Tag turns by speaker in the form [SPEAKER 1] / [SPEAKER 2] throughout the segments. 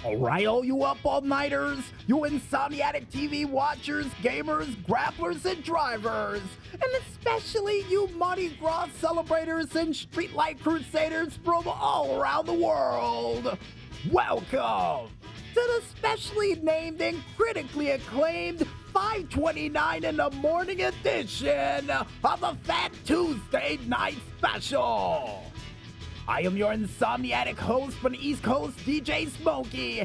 [SPEAKER 1] Alright, all you up all-nighters, you insomniatic TV watchers, gamers, grapplers, and drivers, and especially you Mardi Gras celebrators and streetlight crusaders from all around the world. Welcome to the specially named and critically acclaimed 5:29 in the morning edition of the Fat Tuesday Night Special. I am your insomniatic host from the East Coast, DJ Smokey,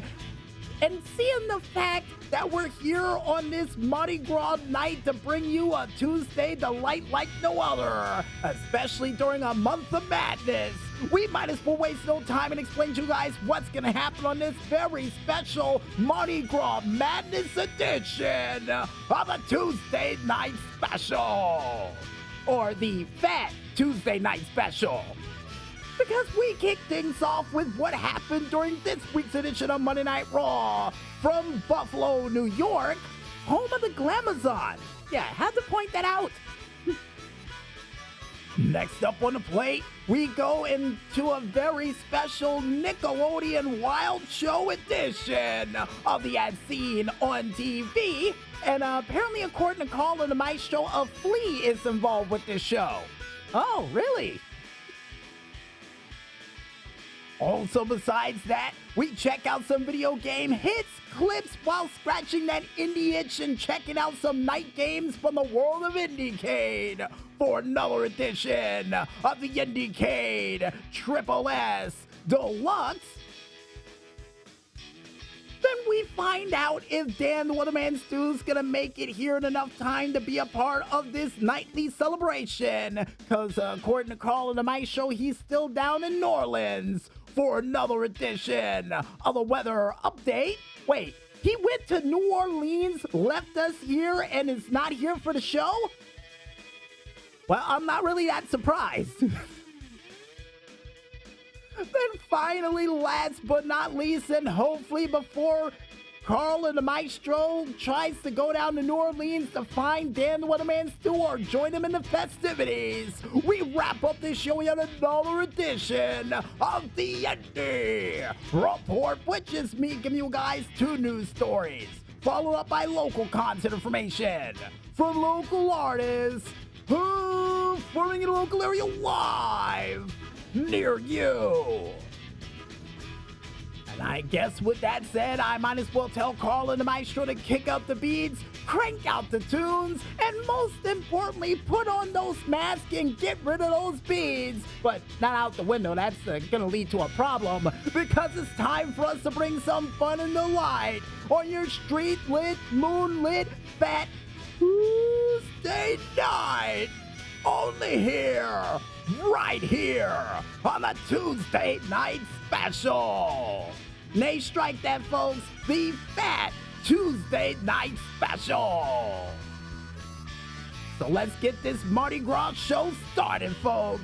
[SPEAKER 1] and seeing the fact that we're here on this Mardi Gras night to bring you a Tuesday delight like no other, especially during a month of madness, we might as well waste no time and explain to you guys what's going to happen on this very special Mardi Gras Madness edition of the Tuesday Night Special, or the Fat Tuesday Night Special. Because we kick things off with what happened during this week's edition of Monday Night Raw from Buffalo, New York, home of the Glamazon. Yeah, had to point that out. Next up on the plate, we go into a very special Nickelodeon Wild Show edition of the As Seen on TV. And apparently, according to Colin the Maestro, a flea is involved with this show. Oh, really? Also, besides that, we check out some video game hits, clips, while scratching that indie itch and checking out some night games from the world of IndieCade for another edition of the IndieCade Triple S Deluxe. Then we find out if Dan the Weatherman Stu's gonna make it here in enough time to be a part of this nightly celebration. Cause according to Carl and the Mice Show, he's still down in New Orleans for another edition of the weather update. Wait, he went to New Orleans, left us here, and is not here for the show? Well, I'm not really that surprised. Then finally, last but not least, and hopefully before Carl and the Maestro tries to go down to New Orleans to find Dan the Weatherman Stu or join him in the festivities, we wrap up this show with another edition of the Indy Report, which is me giving you guys two news stories, followed up by local content information from local artists performing in a local area live near you. And I guess with that said, I might as well tell Carl and the Maestro to kick up the beats, crank out the tunes, and most importantly, put on those masks and get rid of those beads. But not out the window, that's gonna lead to a problem, because it's time for us to bring some fun and delight on your street-lit, moonlit, Fat Tuesday night. Only here, right here, on the Tuesday Night Special. Nay, strike that, folks, the Fat Tuesday Night Special. So let's get this Mardi Gras show started, folks.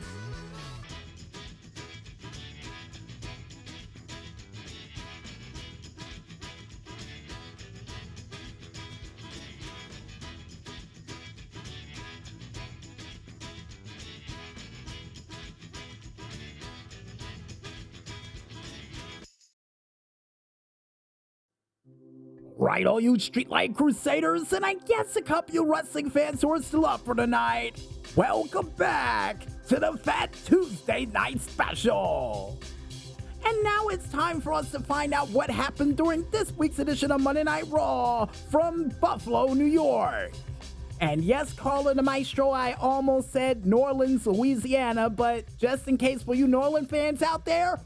[SPEAKER 1] Right, all you streetlight crusaders, and I guess a couple you wrestling fans who are still up for tonight, welcome back to the Fat Tuesday Night Special. And now it's time for us to find out what happened during this week's edition of Monday Night Raw from Buffalo, New York. And yes, Carl and the Maestro, I almost said New Orleans, Louisiana, but just in case for you New Orleans fans out there,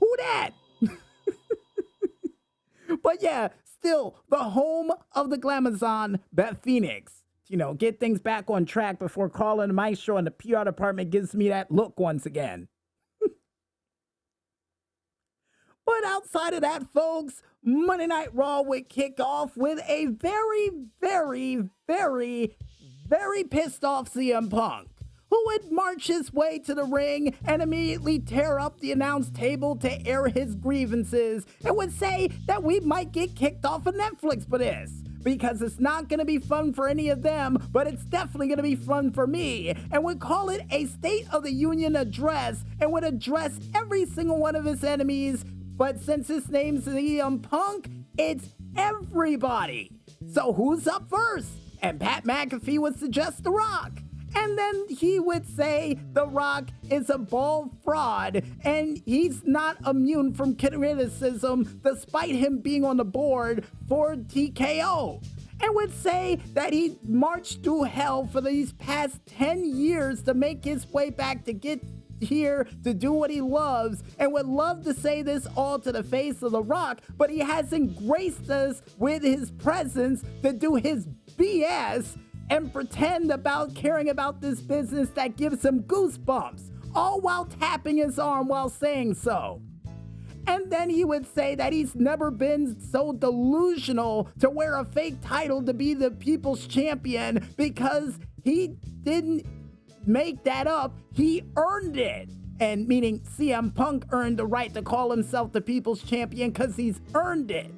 [SPEAKER 1] who that? But yeah, still the home of the Glamazon, Beth Phoenix. You know, get things back on track before Carl and the Maestro and the PR department gives me that look once again. But outside of that, folks, Monday Night Raw would kick off with a very, very, very, very pissed off CM Punk, who would march his way to the ring and immediately tear up the announce table to air his grievances and would say that we might get kicked off of Netflix for this, because it's not going to be fun for any of them, but it's definitely going to be fun for me, and would call it a State of the Union address and would address every single one of his enemies But since his name's CM Punk, it's everybody. So who's up first? And Pat McAfee would suggest The Rock. And then he would say The Rock is a bald fraud and he's not immune from criticism despite him being on the board for TKO. And would say that he marched through hell for these past 10 years to make his way back to get here to do what he loves, and would love to say this all to the face of The Rock, but he hasn't graced us with his presence to do his BS and pretend about caring about this business that gives him goosebumps, all while tapping his arm while saying so. And then he would say that he's never been so delusional to wear a fake title to be the people's champion because he didn't make that up, he earned it. And meaning CM Punk earned the right to call himself the people's champion because he's earned it.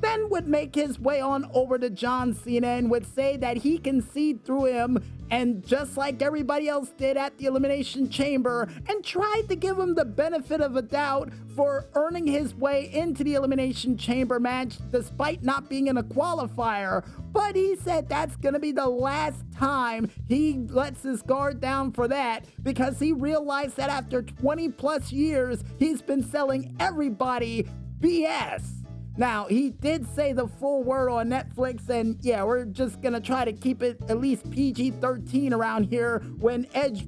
[SPEAKER 1] Then would make his way on over to John Cena and would say that he can see through him, and just like everybody else did at the Elimination Chamber, and tried to give him the benefit of a doubt for earning his way into the Elimination Chamber match despite not being in a qualifier. But he said that's gonna be the last time he lets his guard down for that, because he realized that after 20 plus years, he's been selling everybody BS. Now, he did say the full word on Netflix, and yeah, we're just gonna try to keep it at least PG-13 around here when Edge,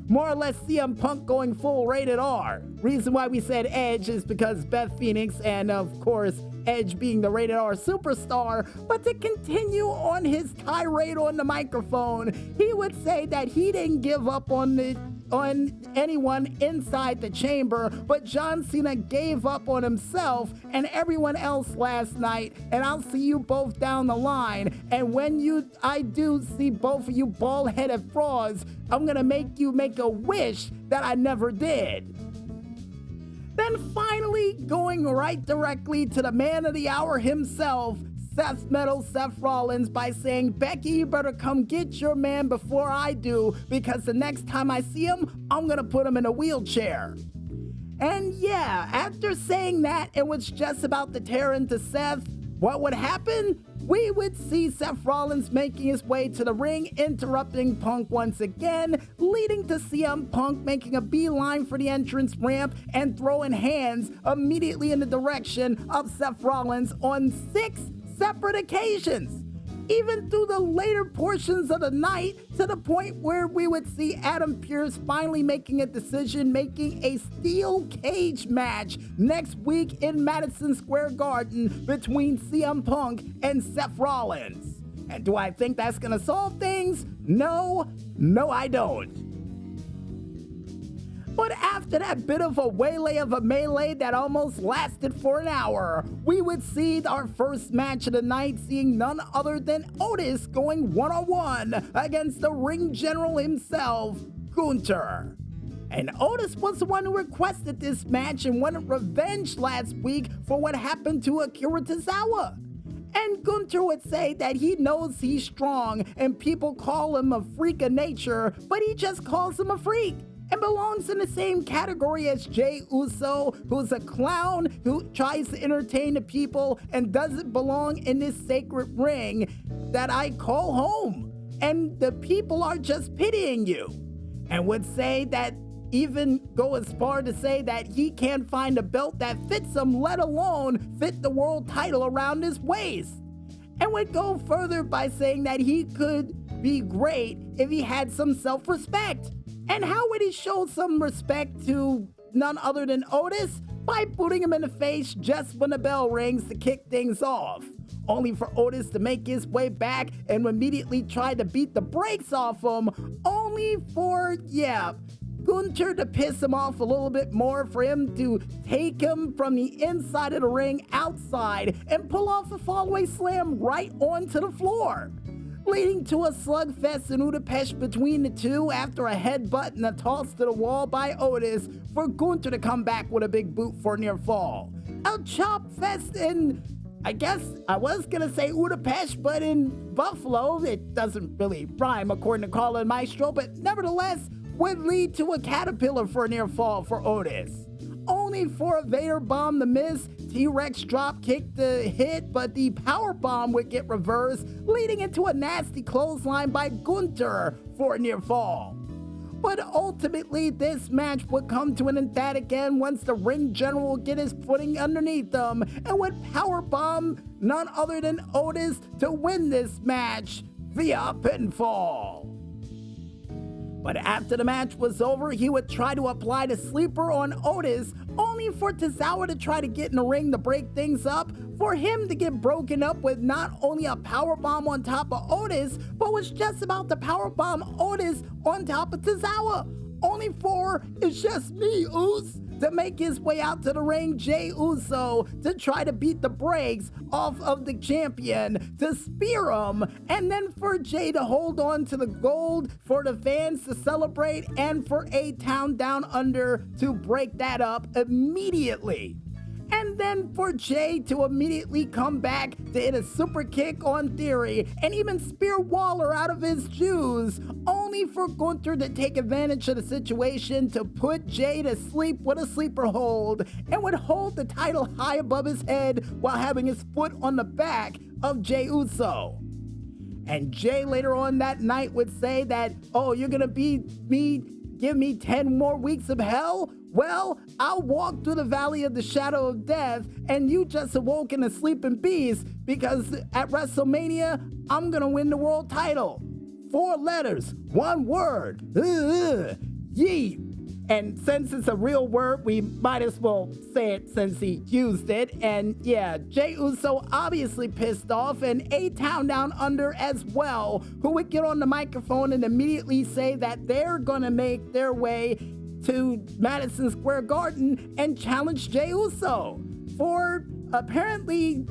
[SPEAKER 1] more or less CM Punk going full rated R. Reason why we said Edge is because Beth Phoenix and, of course, Edge being the rated R superstar. But to continue on his tirade on the microphone, he would say that he didn't give up on anyone inside the chamber, but John Cena gave up on himself and everyone else last night, and I'll see you both down the line. And when I do see both of you bald-headed frauds, I'm gonna make you make a wish that I never did. Then finally, going right directly to the man of the hour himself, Seth Rollins, by saying, Becky, you better come get your man before I do, because the next time I see him, I'm gonna put him in a wheelchair. And yeah, after saying that, it was just about to tear into Seth. What would happen? We would see Seth Rollins making his way to the ring, interrupting Punk once again, leading to CM Punk making a beeline for the entrance ramp and throwing hands immediately in the direction of Seth Rollins on 6 separate occasions, even through the later portions of the night, to the point where we would see Adam Pearce finally making a decision, making a steel cage match next week in Madison Square Garden between CM Punk and Seth Rollins. And do I think that's gonna solve things? No, I don't. But after that bit of a waylay of a melee that almost lasted for an hour, we would see our first match of the night, seeing none other than Otis going one-on-one against the ring general himself, Gunther. And Otis was the one who requested this match and wanted revenge last week for what happened to Akira Tozawa. And Gunther would say that he knows he's strong and people call him a freak of nature, but he just calls him a freak, and belongs in the same category as Jey Uso, who's a clown who tries to entertain the people and doesn't belong in this sacred ring that I call home. And the people are just pitying you. And would say that, even go as far to say that he can't find a belt that fits him, let alone fit the world title around his waist. And would go further by saying that he could be great if he had some self-respect. And how would he show some respect to none other than Otis? By booting him in the face just when the bell rings to kick things off. Only for Otis to make his way back and immediately try to beat the brakes off him. Only for, Gunther to piss him off a little bit more, for him to take him from the inside of the ring outside and pull off a fallaway slam right onto the floor, leading to a slugfest in Budapest between the two after a headbutt and a toss to the wall by Otis for Gunther to come back with a big boot for a near fall. A chop fest in, I guess I was gonna say Budapest, but in Buffalo. It doesn't really rhyme according to Colin Maestro, but nevertheless would lead to a caterpillar for a near fall for Otis. only for a Vader bomb to miss, T-Rex drop kick to hit, but the power bomb would get reversed, leading into a nasty clothesline by Gunther for a near fall. But ultimately, this match would come to an emphatic end once the ring general would get his footing underneath them and would powerbomb none other than Otis to win this match via pinfall. But after the match was over, he would try to apply the sleeper on Otis, only for Tozawa to try to get in the ring to break things up, for him to get broken up with not only a powerbomb on top of Otis, but was just about to powerbomb Otis on top of Tozawa. Only for "It's just me, Uce" to make his way out to the ring, Jey Uso, to try to beat the brakes off of the champion, to spear him, and then for Jey to hold on to the gold for the fans to celebrate, and for A-Town Down Under to break that up immediately. And then for Jey to immediately come back to hit a super kick on Theory and even spear Waller out of his shoes, only for Gunther to take advantage of the situation to put Jey to sleep with a sleeper hold and would hold the title high above his head while having his foot on the back of Jey Uso. And Jey later on that night would say that, "Oh, you're gonna beat me, give me 10 more weeks of hell? Well, I'll walk through the valley of the shadow of death, and you just awoke in a sleeping beast, because at WrestleMania, I'm gonna win the world title. 4 letters, 1 word. Yeet." And since it's a real word, we might as well say it since he used it. And yeah, Jey Uso obviously pissed off, and A-Town Down Under as well, who would get on the microphone and immediately say that they're gonna make their way to Madison Square Garden and challenge Jey Uso for apparently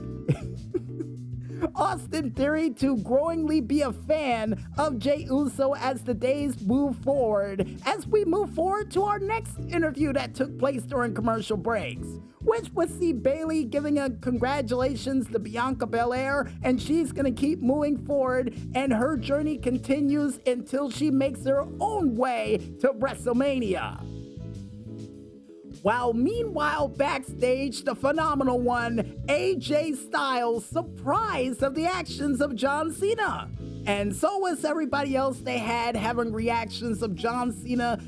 [SPEAKER 1] Austin Theory to growingly be a fan of Jey Uso as the days move forward, as we move forward to our next interview that took place during commercial breaks, which would see Bayley giving a congratulations to Bianca Belair, and she's gonna keep moving forward, and her journey continues until she makes her own way to WrestleMania. While meanwhile backstage, the phenomenal one, AJ Styles, surprised of the actions of John Cena. And so was everybody else they had having reactions of John Cena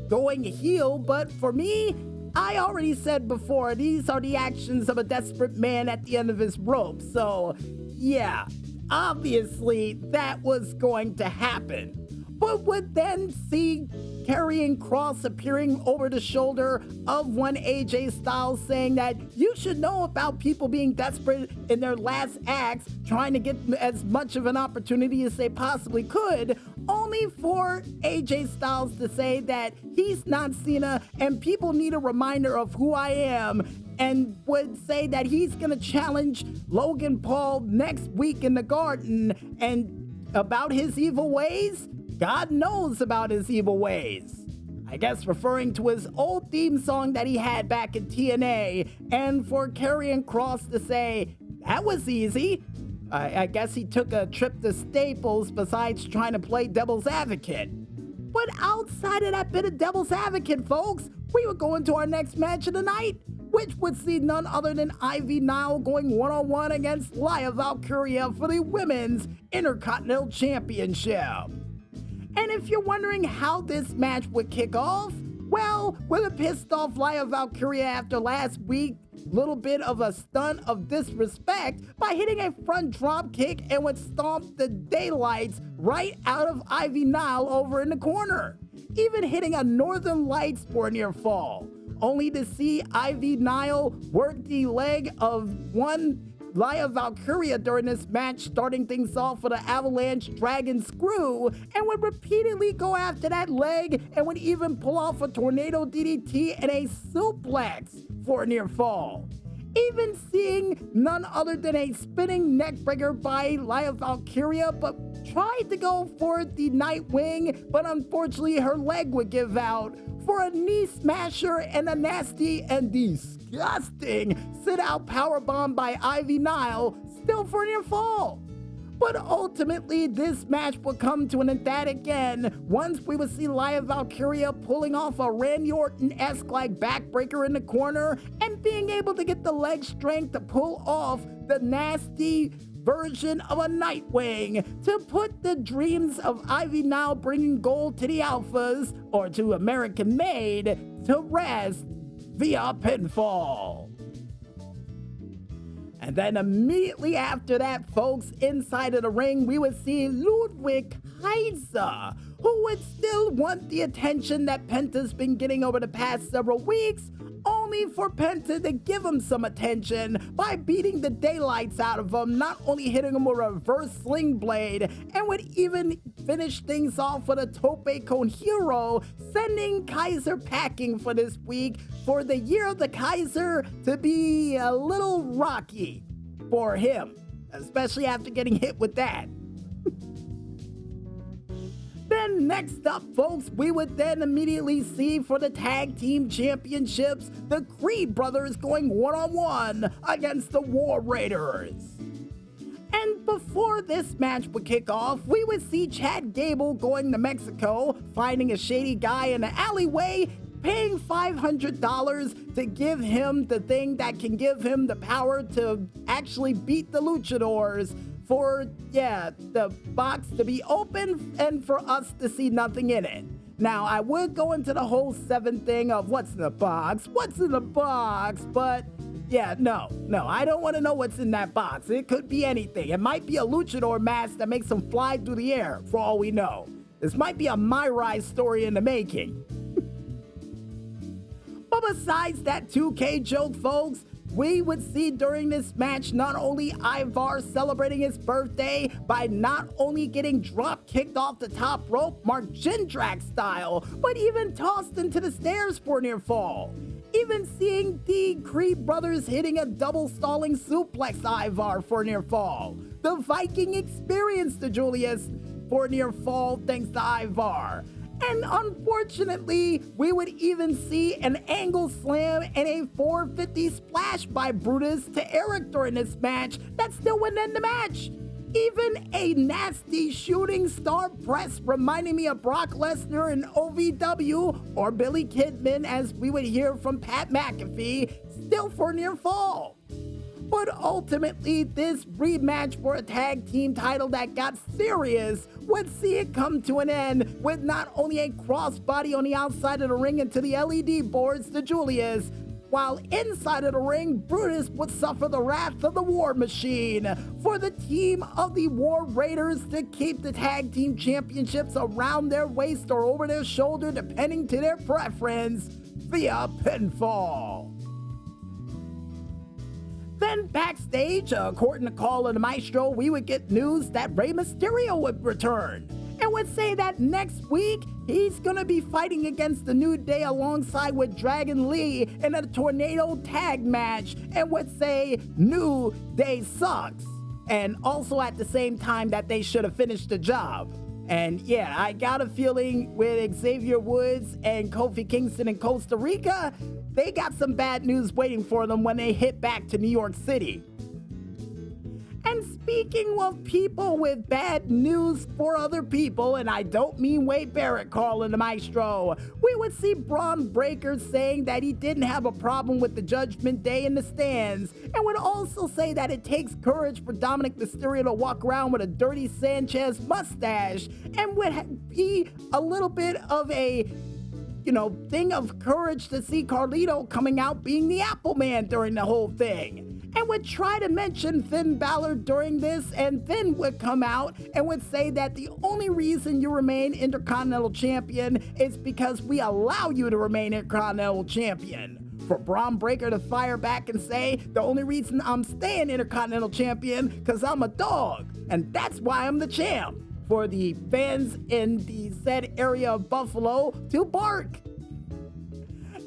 [SPEAKER 1] going heel, but for me, I already said before, these are the actions of a desperate man at the end of his rope. So yeah, obviously that was going to happen. But would then see Karrion Kross appearing over the shoulder of one AJ Styles saying that you should know about people being desperate in their last acts, trying to get as much of an opportunity as they possibly could, only for AJ Styles to say that he's not Cena and people need a reminder of who I am, and would say that he's gonna challenge Logan Paul next week in the Garden. And about his evil ways, God knows about his evil ways. I guess referring to his old theme song that he had back in TNA, and for Karrion Kross to say, that was easy. I guess he took a trip to Staples besides trying to play devil's advocate. But outside of that bit of devil's advocate, folks, we would go into our next match of the night, which would see none other than Ivy Nile going one-on-one against Laya Valkyria for the Women's Intercontinental Championship. And if you're wondering how this match would kick off, well, with a pissed off Laya Valkyria after last week, little bit of a stunt of disrespect by hitting a front drop kick and would stomp the daylights right out of Ivy Nile over in the corner, even hitting a Northern Lights for a near fall, only to see Ivy Nile work the leg of one Laya Valkyria during this match, starting things off with an avalanche dragon screw, and would repeatedly go after that leg and would even pull off a tornado DDT and a suplex for a near fall. Even seeing none other than a spinning neckbreaker by Laya Valkyria, but tried to go for the Nightwing, but unfortunately her leg would give out for a knee smasher and a nasty and disgusting sit-out powerbomb by Ivy Nile, still for a near fall. But ultimately, this match would come to an end again once we would see Lia Valkyria pulling off a Randy Orton-esque like backbreaker in the corner and being able to get the leg strength to pull off the nasty version of a Nightwing to put the dreams of Ivy Now bringing gold to the Alphas, or to American Made, to rest via pinfall. And then immediately after that, folks, inside of the ring, we would see Ludwig Kaiser, who would still want the attention that Penta's been getting over the past several weeks, only for Penta to give him some attention by beating the daylights out of him, not only hitting him with a reverse sling blade, and would even finish things off with a tope con hero, sending Kaiser packing for this week for the year of the Kaiser to be a little rocky for him, especially after getting hit with that. Then next up, folks, we would then immediately see for the tag team championships, the Creed brothers going one-on-one against the War Raiders. And before this match would kick off, we would see Chad Gable going to Mexico, finding a shady guy in the alleyway, paying $500 to give him the thing that can give him the power to actually beat the luchadors, for, the box to be open and for us to see nothing in it. Now, I would go into the whole 7 thing of what's in the box, but no, I don't want to know what's in that box. It could be anything. It might be a luchador mask that makes them fly through the air, for all we know. This might be a My Rise story in the making. But besides that 2K joke, folks, we would see during this match not only Ivar celebrating his birthday by not only getting drop kicked off the top rope, Mark Jindrak style, but even tossed into the stairs for a near fall. Even seeing the Creed brothers hitting a double stalling suplex Ivar for a near fall. The Viking experience to Julius for a near fall thanks to Ivar. And unfortunately, we would even see an angle slam and a 450 splash by Brutus to Eric during this match that still wouldn't end the match. Even a nasty shooting star press reminding me of Brock Lesnar and OVW, or Billy Kidman as we would hear from Pat McAfee, still for near fall. But ultimately, this rematch for a tag team title that got serious would see it come to an end with not only a crossbody on the outside of the ring into the LED boards to Julius, while inside of the ring, Brutus would suffer the wrath of the War Machine for the team of the War Raiders to keep the tag team championships around their waist or over their shoulder, depending to their preference, via pinfall. Then backstage, according to Call of the Maestro, we would get news that Rey Mysterio would return and would say that next week he's gonna be fighting against the New Day alongside with Dragon Lee in a tornado tag match, and would say New Day sucks, and also at the same time that they should have finished the job. And yeah, I got a feeling with Xavier Woods and Kofi Kingston in Costa Rica, they got some bad news waiting for them when they hit back to New York City. And speaking of people with bad news for other people, and I don't mean Wade Barrett, Carl and the Maestro, we would see Braun Breaker saying that he didn't have a problem with the Judgment Day in the stands, and would also say that it takes courage for Dominic Mysterio to walk around with a dirty Sanchez mustache, and would be a little bit of a thing of courage to see Carlito coming out being the Apple Man during the whole thing. And would try to mention Finn Balor during this, and Finn would come out and would say that the only reason you remain Intercontinental Champion is because we allow you to remain Intercontinental Champion. For Braun Breaker to fire back and say, the only reason I'm staying Intercontinental Champion because I'm a dog, and that's why I'm the champ. For the fans in the said area of Buffalo to bark.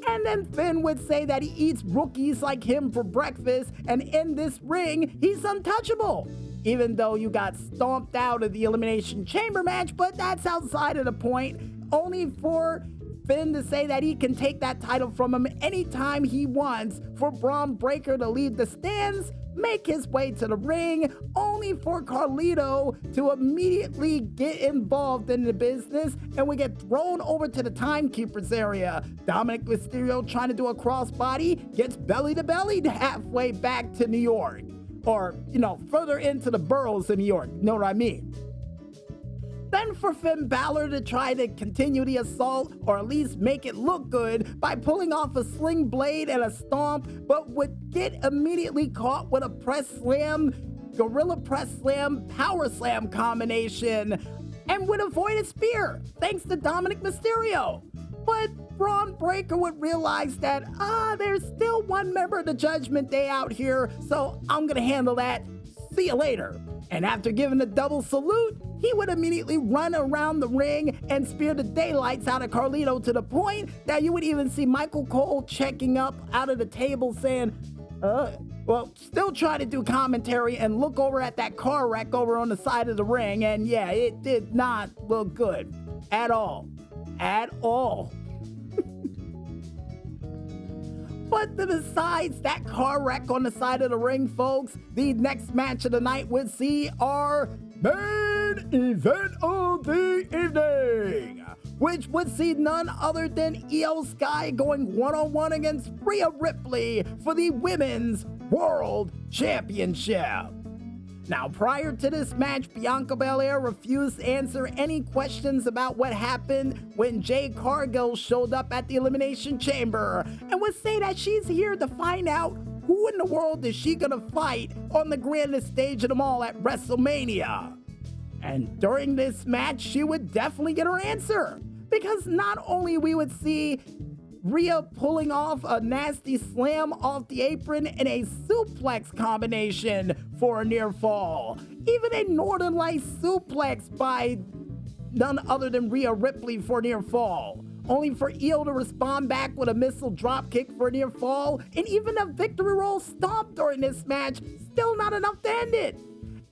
[SPEAKER 1] And then Finn would say that he eats rookies like him for breakfast, and in this ring, he's untouchable. Even though you got stomped out of the Elimination Chamber match, but that's outside of the point. Only for Finn to say that he can take that title from him anytime he wants, for Braun Breaker to leave the stands make his way to the ring, only for Carlito to immediately get involved in the business, and we get thrown over to the timekeeper's area. Dominic Mysterio, trying to do a crossbody, gets belly to belly halfway back to New York. Or, further into the boroughs of New York, you know what I mean? Then for Finn Balor to try to continue the assault, or at least make it look good, by pulling off a sling blade and a stomp, but would get immediately caught with a press slam, gorilla press slam, power slam combination, and would avoid a spear, thanks to Dominic Mysterio. But Braun Breaker would realize that, there's still one member of the Judgment Day out here, so I'm gonna handle that. See you later. And after giving the double salute, he would immediately run around the ring and spear the daylights out of Carlito, to the point that you would even see Michael Cole checking up out of the table saying, still trying to do commentary and look over at that car wreck over on the side of the ring, and yeah, it did not look good at all. At all. But besides that car wreck on the side of the ring, folks, the next match of the night would see our main event of the evening, which would see none other than Io Sky going one-on-one against Rhea Ripley for the Women's World Championship. Now, prior to this match, Bianca Belair refused to answer any questions about what happened when Jade Cargill showed up at the Elimination Chamber, and would say that she's here to find out who in the world is she gonna fight on the grandest stage of them all at WrestleMania. And during this match, she would definitely get her answer, because not only we would see Rhea pulling off a nasty slam off the apron in a suplex combination for a near fall. Even a Northern Lights suplex by none other than Rhea Ripley for a near fall. Only for Io to respond back with a missile dropkick for a near fall, and even a victory roll stomp during this match, still not enough to end it.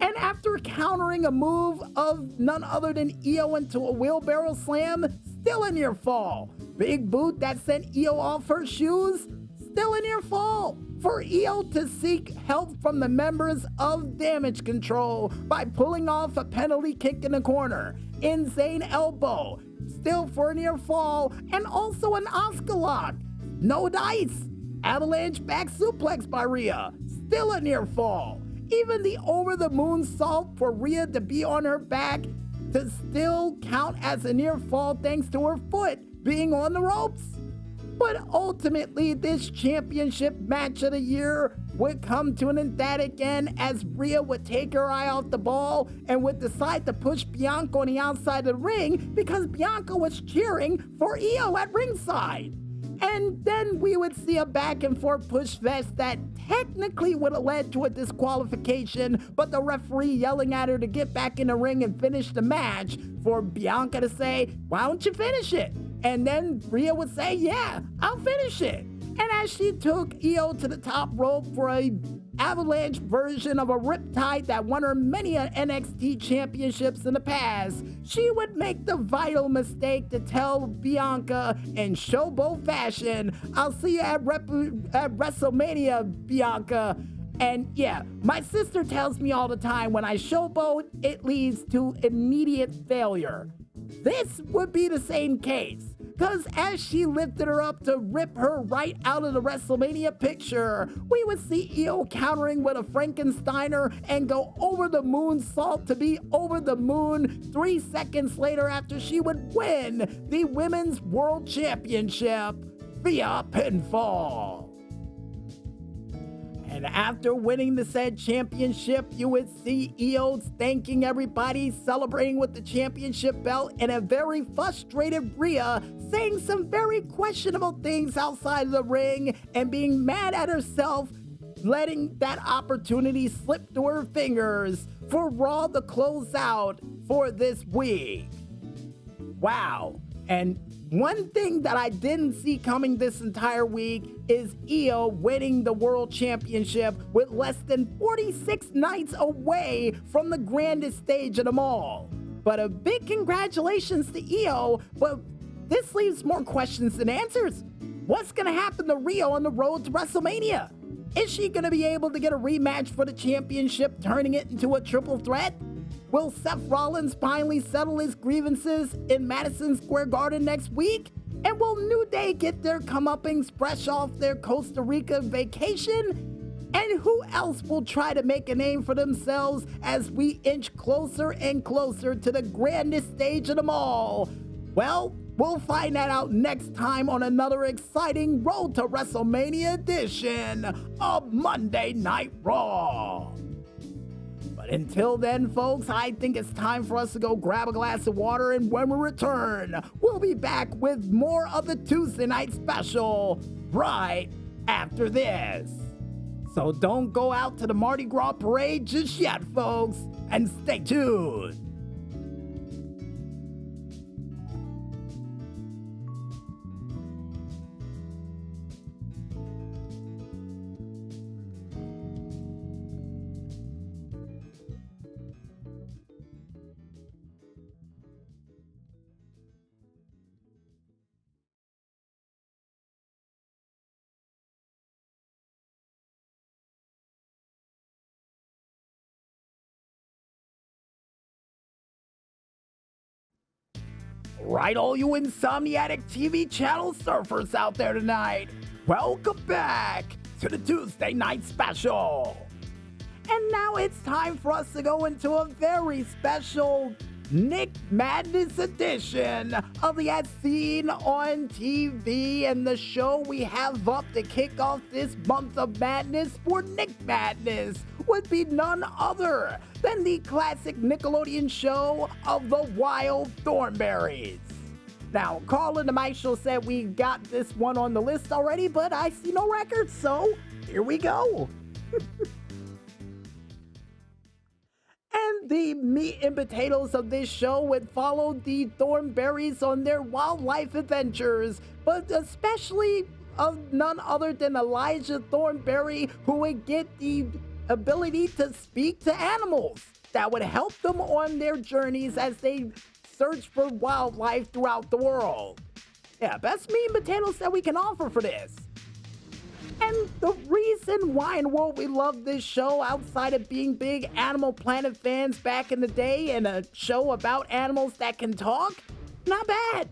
[SPEAKER 1] And after countering a move of none other than Io into a wheelbarrow slam, still a near fall. Big boot that sent Io off her shoes, still a near fall. For Io to seek help from the members of Damage Control by pulling off a penalty kick in the corner. Insane elbow, still for a near fall, and also an Oscar lock. No dice. Avalanche back suplex by Rhea, still a near fall. Even the over-the-moon salt for Rhea to be on her back to still count as a near fall thanks to her foot being on the ropes. But ultimately, this championship match of the year would come to an emphatic end, as Rhea would take her eye off the ball and would decide to push Bianca on the outside of the ring, because Bianca was cheering for Io at ringside. And then we would see a back and forth push fest that technically would have led to a disqualification, but the referee yelling at her to get back in the ring and finish the match, for Bianca to say, "Why don't you finish it?" And then Rhea would say, "Yeah, I'll finish it." And as she took Io to the top rope for a avalanche version of a Riptide that won her many NXT championships in the past, she would make the vital mistake to tell Bianca in showboat fashion, "I'll see you at WrestleMania, Bianca." And yeah, my sister tells me all the time, when I showboat, it leads to immediate failure. This would be the same case, because as she lifted her up to rip her right out of the WrestleMania picture, we would see Io countering with a Frankensteiner and go over the moon salt to be over the moon 3 seconds later, after she would win the Women's World Championship via pinfall. And after winning the said championship, you would see Io thanking everybody, celebrating with the championship belt, and a very frustrated Rhea saying some very questionable things outside of the ring and being mad at herself, letting that opportunity slip through her fingers for Raw to close out for this week. Wow. And one thing that I didn't see coming this entire week is Io winning the World Championship with less than 46 nights away from the grandest stage of them all. But a big congratulations to Io, but this leaves more questions than answers. What's going to happen to Rhea on the road to WrestleMania? Is she going to be able to get a rematch for the championship, turning it into a triple threat? Will Seth Rollins finally settle his grievances in Madison Square Garden next week? And will New Day get their comeuppance fresh off their Costa Rica vacation? And who else will try to make a name for themselves as we inch closer and closer to the grandest stage of them all? Well, we'll find that out next time on another exciting Road to WrestleMania edition of Monday Night Raw. But until then, folks, I think it's time for us to go grab a glass of water, and when we return, we'll be back with more of the Tuesday Night Special right after this. So don't go out to the Mardi Gras parade just yet, folks, and stay tuned. Right, all you Insomniatic TV channel surfers out there tonight, welcome back to the Tuesday Night Special. And now it's time for us to go into a very special Nick Madness edition of the As Seen on TV, and the show we have up to kick off this month of madness for Nick Madness would be none other than the classic Nickelodeon show of the Wild Thornberrys. Now, Carl and the Maestro said we got this one on the list already, but I see no records, so here we go. And the meat and potatoes of this show would follow the Thornberrys on their wildlife adventures, but especially of none other than Elijah Thornberry, who would get the ability to speak to animals that would help them on their journeys as they search for wildlife throughout the world. Yeah, best meat and potatoes that we can offer for this. And the reason why in the world we love this show, outside of being big Animal Planet fans back in the day and a show about animals that can talk, not bad.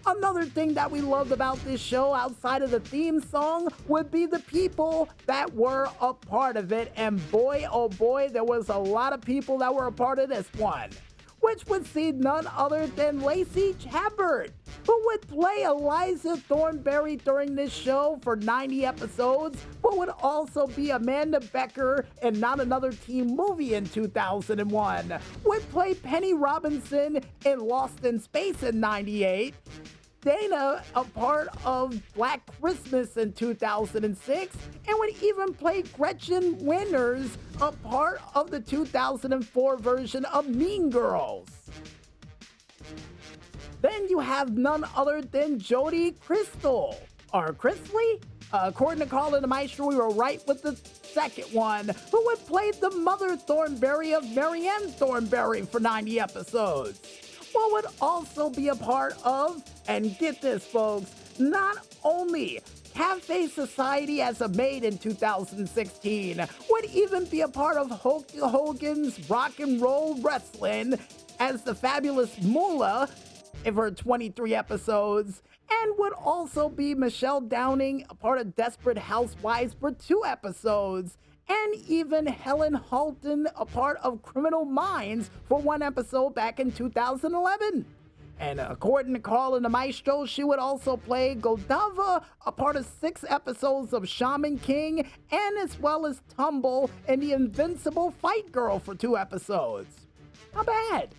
[SPEAKER 1] Another thing that we loved about this show, outside of the theme song, would be the people that were a part of it. And boy, oh boy, there was a lot of people that were a part of this one, which would see none other than Lacey Chabert, who would play Eliza Thornberry during this show for 90 episodes, but would also be Amanda Becker in Not Another Teen Movie in 2001, would play Penny Robinson in Lost in Space in 98, Dana, a part of Black Christmas in 2006, and would even play Gretchen Winters, a part of the 2004 version of Mean Girls. Then you have none other than Jodie Crystal, or Chrisley? According to Carl and the Maestro, we were right with the second one, who would play the mother Thornberry of Marianne Thornberry for 90 episodes. What would also be a part of, and get this folks, not only Cafe Society as a maid in 2016, would even be a part of Hulk Hogan's Rock and Roll Wrestling as the Fabulous Moolah for 23 episodes, and would also be Michelle Downing, a part of Desperate Housewives for 2 episodes, and even Helen Halton, a part of Criminal Minds for 1 episode back in 2011. And according to Carl and the Maestro, she would also play Goldava, a part of 6 episodes of Shaman King, and as well as Tumble in The Invincible Fight Girl for 2 episodes. Not bad.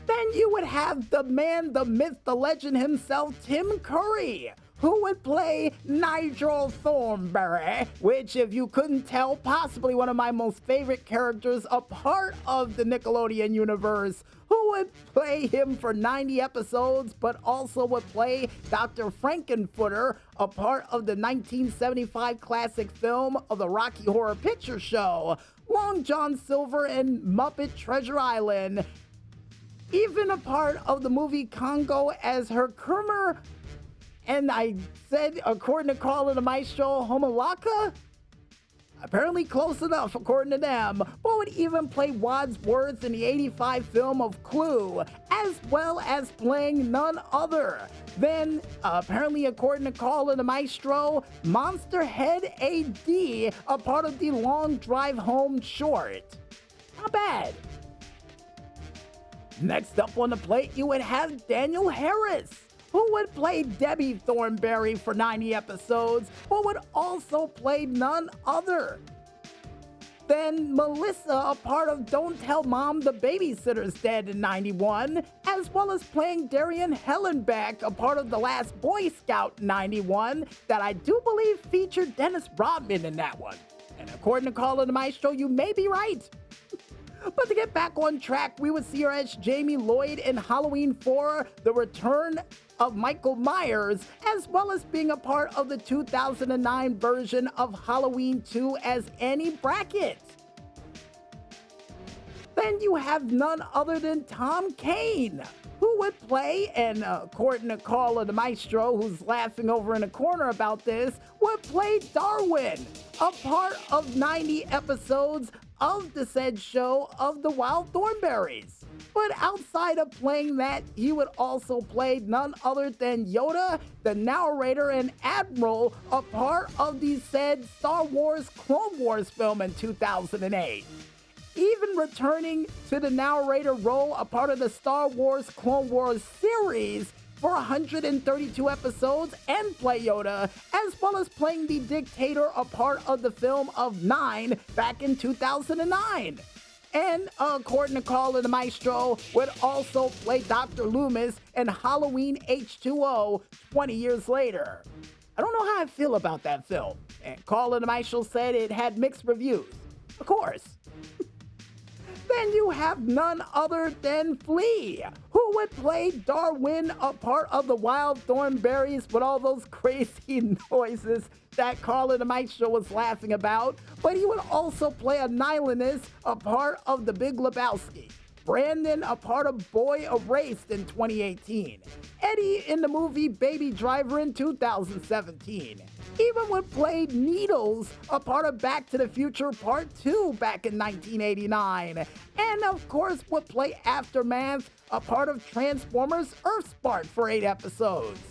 [SPEAKER 1] Then you would have the man, the myth, the legend himself, Tim Curry, who would play Nigel Thornberry, which, if you couldn't tell, possibly one of my most favorite characters, a part of the Nickelodeon universe, who would play him for 90 episodes, but also would play Dr. Frankenfooter, a part of the 1975 classic film of the Rocky Horror Picture Show, Long John Silver in Muppet Treasure Island, even a part of the movie Congo as Herkimer And I said, according to Carl and the Maestro, Homalaka? Apparently close enough, according to them, but would even play Wadsworth in the '85 film of Clue, as well as playing none other than, apparently according to Carl and the Maestro, Monster Head AD, a part of the Long Drive Home short. Not bad. Next up on the plate, you would have Daniel Harris, who would play Debbie Thornberry for 90 episodes, but would also play none other than Melissa, a part of Don't Tell Mom the Babysitter's Dead in 91, as well as playing Darian Hellenbeck, a part of The Last Boy Scout in 91, that I do believe featured Dennis Rodman in that one. And according to Carl and the Maestro, you may be right. But to get back on track, we would see her as Jamie Lloyd in Halloween 4, The Return of Michael Myers, as well as being a part of the 2009 version of Halloween 2 as Annie Brackett. Then you have none other than Tom Kane, who would play, and according to Carl and the Maestro, who's laughing over in a corner about this, would play Darwin, a part of 90 episodes of the said show of the Wild Thornberrys. But outside of playing that, he would also play none other than Yoda, the narrator, and Admiral, a part of the said Star Wars Clone Wars film in 2008. Even returning to the narrator role, a part of the Star Wars Clone Wars series for 132 episodes, and play Yoda, as well as playing the Dictator, a part of the film of 9 back in 2009. And according to Carl and the Maestro, would also play Dr. Loomis in Halloween H2O 20 years later. I don't know how I feel about that film, and Carl and the Maestro said it had mixed reviews. Of course. Then you have none other than Flea, who would play Darwin, a part of the Wild Thornberrys, with all those crazy noises that Carl and the Maestro was laughing about. But he would also play a Nylanus, a part of The Big Lebowski. Brandon, a part of Boy Erased in 2018. Eddie in the movie Baby Driver in 2017. Even would play Needles, a part of Back to the Future Part 2 back in 1989. And of course would play Aftermath, a part of Transformers Earthspark for 8 episodes.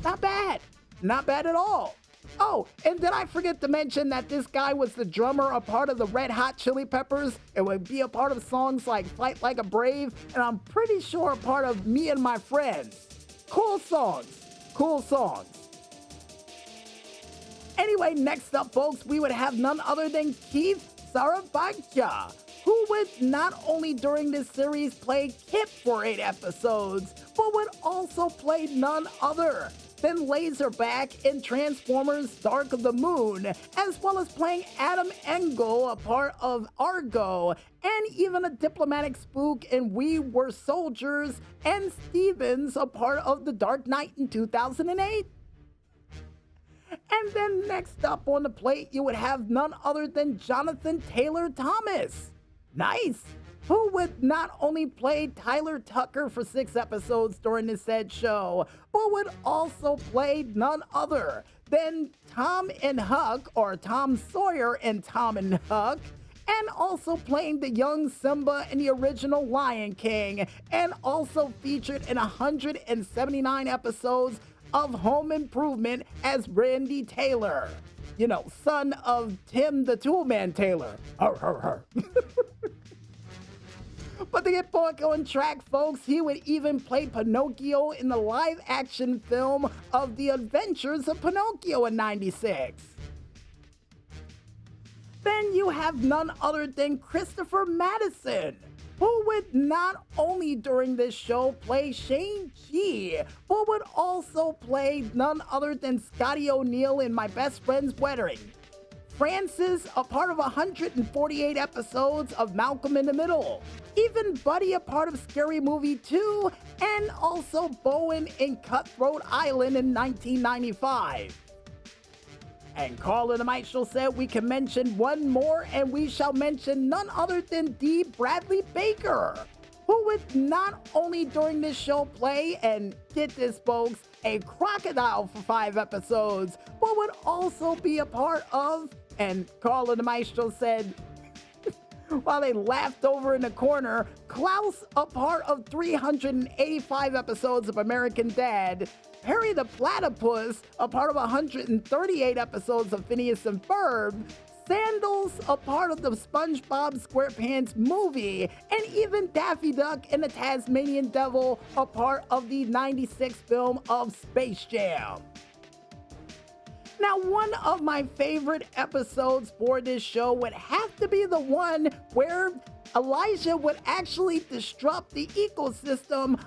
[SPEAKER 1] Not bad. Not bad at all. Oh, and did I forget to mention that this guy was the drummer, a part of the Red Hot Chili Peppers? It would be a part of songs like Fight Like a Brave, and I'm pretty sure a part of Me and My Friends. Cool songs. Cool songs. Anyway, next up, folks, we would have none other than Keith Sarabhagya, who would not only during this series play Kip for 8 episodes, but would also play none other than Laserback in Transformers Dark of the Moon, as well as playing Adam Engel, a part of Argo, and even a diplomatic spook in We Were Soldiers, and Stevens, a part of The Dark Knight in 2008. And then next up on the plate, you would have none other than Jonathan Taylor Thomas. Nice! Who would not only play Tyler Tucker for 6 episodes during the said show, but would also play none other than Tom and Huck, or Tom Sawyer and Tom and Huck, and also playing the young Simba in the original Lion King, and also featured in 179 episodes of Home Improvement as Randy Taylor. You know, son of Tim the Toolman Taylor. Arr, arr, arr. But to get back on track, folks, he would even play Pinocchio in the live-action film of The Adventures of Pinocchio in 96. Then you have none other than Christopher Madison, who would not only during this show play Shang-Chi, but would also play none other than Scotty O'Neill in My Best Friend's Wedding. Francis, a part of 148 episodes of Malcolm in the Middle. Even Buddy, a part of Scary Movie 2, and also Bowen in Cutthroat Island in 1995. And Carl and the Maestro said we can mention one more, and we shall mention none other than D. Bradley Baker, who would not only during this show play, and get this folks, a crocodile for 5 episodes, but would also be a part of, and Carla the Maestro said, while they laughed over in the corner, Klaus, a part of 385 episodes of American Dad, Perry the Platypus, a part of 138 episodes of Phineas and Ferb, Sandals, a part of the SpongeBob SquarePants movie, and even Daffy Duck and the Tasmanian Devil, a part of the 96 film of Space Jam. Now, one of my favorite episodes for this show would have to be the one where Elijah would actually disrupt the ecosystem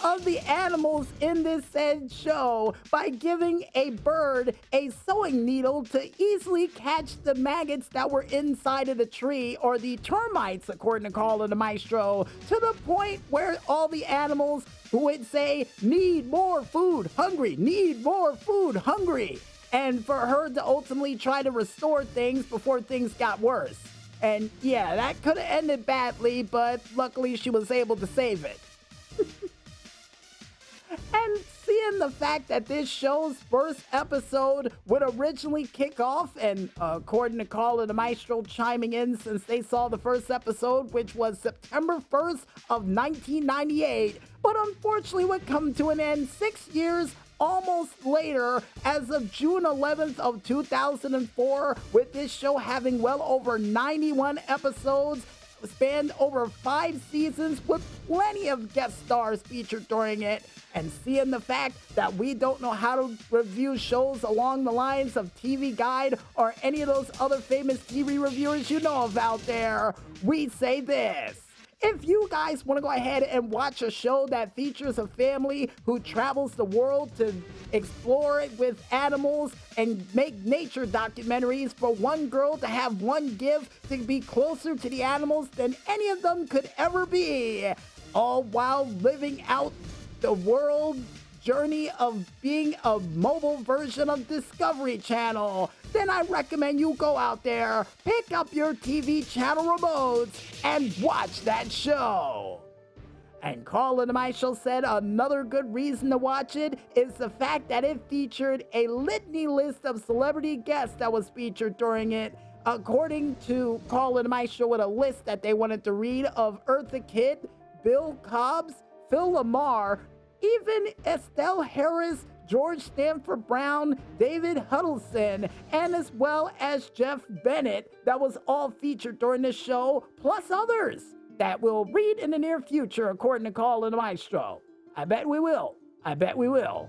[SPEAKER 1] of the animals in this said show by giving a bird a sewing needle to easily catch the maggots that were inside of the tree, or the termites, according to Carla the Maestro, to the point where all the animals who would say, need more food, hungry, need more food, hungry, and for her to ultimately try to restore things before things got worse. And yeah, that could have ended badly, but luckily she was able to save it. And seeing the fact that this show's first episode would originally kick off, and according to Carla the Maestro chiming in since they saw the first episode, which was September 1st of 1998, but unfortunately would come to an end 6 years almost later as of June 11th of 2004, with this show having well over 91 episodes, spanned over 5 seasons with plenty of guest stars featured during it. And seeing the fact that we don't know how to review shows along the lines of TV Guide or any of those other famous TV reviewers you know of out there, we say this. If you guys want to go ahead and watch a show that features a family who travels the world to explore it with animals and make nature documentaries for one girl to have one gift to be closer to the animals than any of them could ever be, all while living out the world journey of being a mobile version of Discovery Channel, then I recommend you go out there, pick up your TV channel remotes, and watch that show. And Carla the Maestro said another good reason to watch it is the fact that it featured a litany list of celebrity guests that was featured during it. According to Carla the Maestro, with a list that they wanted to read of Eartha Kitt, Bill Cobbs, Phil Lamar, even Estelle Harris, George Stanford Brown, David Huddleston, and as well as Jeff Bennett, that was all featured during the show, plus others that we'll read in the near future, according to Carla the Maestro. I bet we will. I bet we will.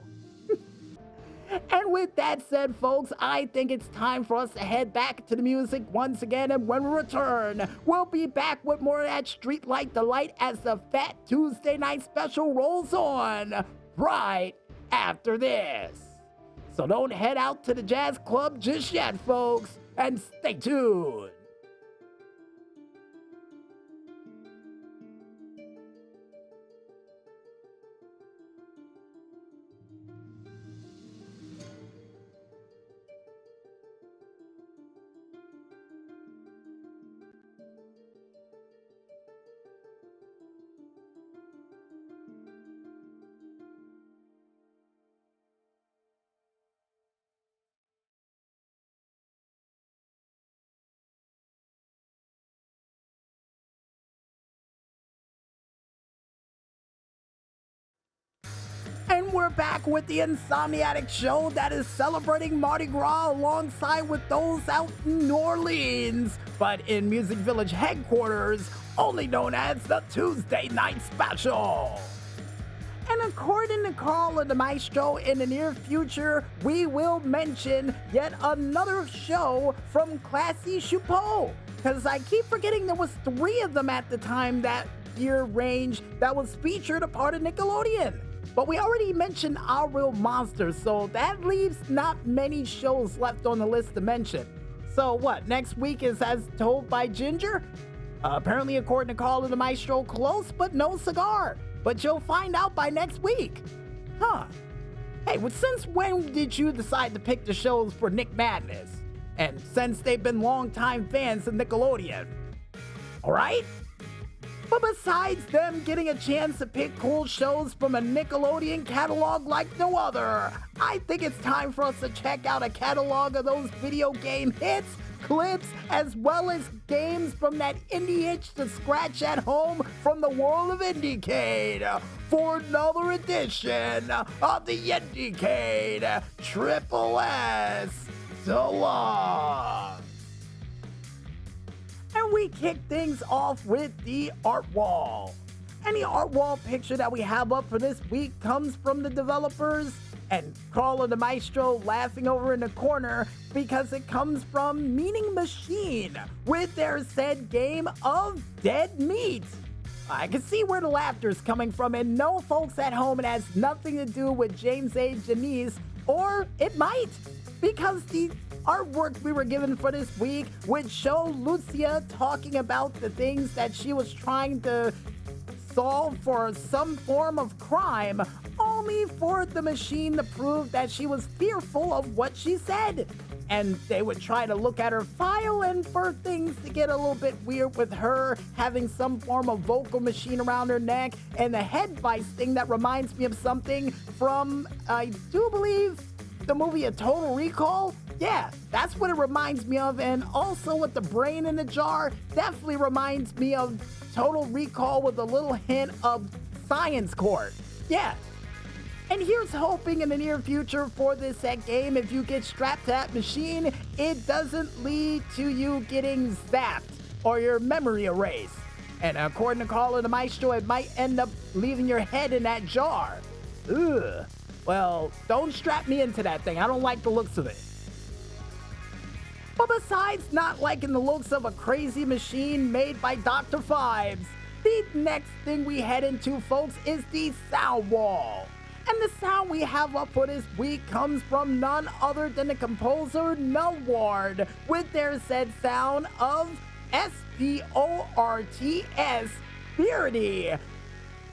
[SPEAKER 1] And with that said, folks, I think it's time for us to head back to the music once again, and when we return, we'll be back with more of that streetlight delight as the Fat Tuesday Night Special rolls on right after this. So don't head out to the jazz club just yet, folks, and stay tuned. And we're back with the Insomniatic Show that is celebrating Mardi Gras alongside with those out in New Orleans, but in Music Village headquarters, only known as the Tuesday Night Special. And according to Carla the Maestro, in the near future, we will mention yet another show from Classy Chapeau, because I keep forgetting there was 3 of them at the time that year range that was featured a part of Nickelodeon. But we already mentioned Our Real Monsters, so that leaves not many shows left on the list to mention. So what, next week is As Told by Ginger? Apparently, according to Carla the Maestro, close but no cigar. But you'll find out by next week. Huh. Hey, well, since when did you decide to pick the shows for Nick Madness? And since they've been longtime fans of Nickelodeon. Alright? But besides them getting a chance to pick cool shows from a Nickelodeon catalog like no other, I think it's time for us to check out a catalog of those video game hits, clips, as well as games from that indie itch to scratch at home from the world of IndieCade for another edition of the IndieCade Triple S Deluxe. And we kick things off with the art wall. And the art wall picture that we have up for this week comes from the developers, and Carl and the Maestro laughing over in the corner because it comes from Meaning Machine with their said game of Dead Meat. I can see where the laughter's coming from, and no, folks at home, it has nothing to do with James A. Janice, or it might, because the artwork we were given for this week would show Lucia talking about the things that she was trying to solve for some form of crime, only for the machine to prove that she was fearful of what she said. And they would try to look at her file, and for things to get a little bit weird with her having some form of vocal machine around her neck and the head vice thing that reminds me of something from, I do believe, the movie A Total Recall. Yeah, that's what it reminds me of, and also with the brain in the jar, definitely reminds me of Total Recall with a little hint of Science Court. Yeah. And here's hoping in the near future for this set game, if you get strapped to that machine, it doesn't lead to you getting zapped or your memory erased. And according to Carl and the Maestro, it might end up leaving your head in that jar. Ugh. Well, don't strap me into that thing. I don't like the looks of it. But besides not liking the looks of a crazy machine made by Dr. Phibes, the next thing we head into, folks, is the sound wall. And the sound we have up for this week comes from none other than the composer Nullward with their said sound of SPORTS, Beardy,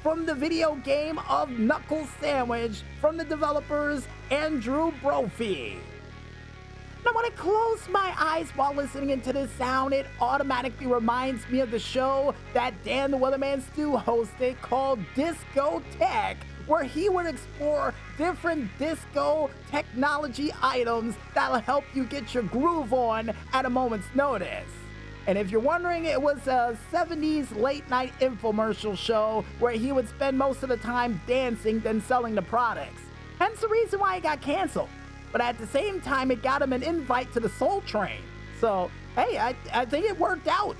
[SPEAKER 1] from the video game of Knuckle Sandwich from the developers Andrew Brophy. Now, when I close my eyes while listening into this sound, it automatically reminds me of the show that Dan the Weatherman Stu hosted called Disco Tech, where he would explore different disco technology items that'll help you get your groove on at a moment's notice. And if you're wondering, it was a 70s late-night infomercial show where he would spend most of the time dancing than selling the products. Hence the reason why it got canceled. But at the same time, it got him an invite to the Soul Train. So, hey, I think it worked out.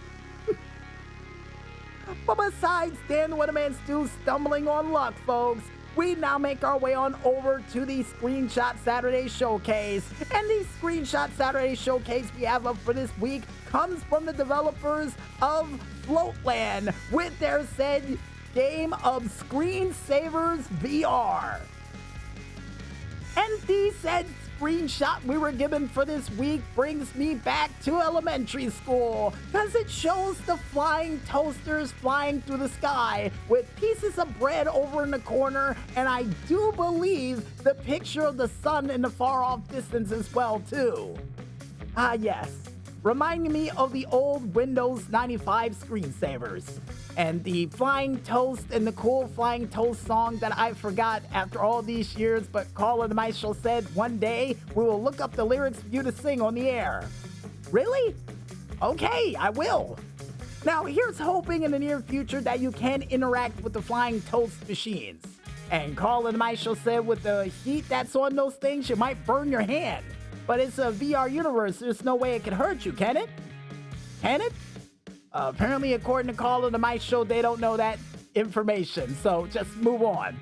[SPEAKER 1] But besides Dan the Weatherman Stu stumbling on luck, folks, we now make our way on over to the Screenshot Saturday Showcase. And the Screenshot Saturday Showcase we have up for this week comes from the developers of Floatland with their said game of Screensavers VR. And the said screenshot we were given for this week brings me back to elementary school, because it shows the flying toasters flying through the sky with pieces of bread over in the corner, and I do believe the picture of the sun in the far off distance as well too. Ah yes, reminding me of the old Windows 95 screensavers. And the flying toast and the cool flying toast song that I forgot after all these years, but Carl and the Maestro said one day we will look up the lyrics for you to sing on the air. Really? Okay, I will. Now here's hoping in the near future that you can interact with the flying toast machines. And Carl and the Maestro said with the heat that's on those things, you might burn your hand. But it's a VR universe, there's no way it can hurt you, can it? Can it? Apparently, according to Carl and the Maestro, they don't know that information, so just move on.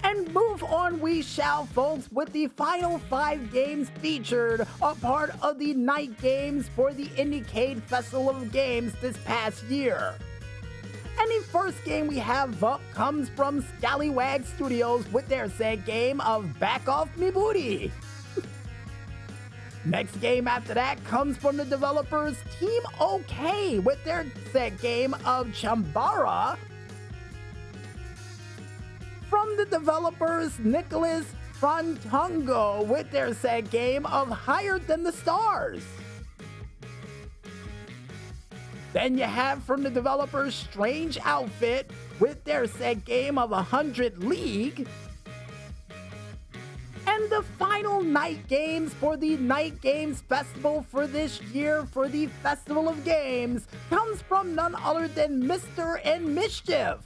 [SPEAKER 1] And move on we shall, folks, with the final 5 games featured, a part of the night games for the IndieCade Festival of Games this past year. And the first game we have up comes from Scallywag Studios with their said game of Back Off Me Booty. Next game after that comes from the developers Team OK with their set game of Chambara. From the developers Nicholas Frontungo with their set game of Higher Than the Stars. Then you have from the developers Strange Outfit with their set game of 100 League. And the final night games for the Night Games Festival for this year for the Festival of Games comes from none other than Mr. and Mischief.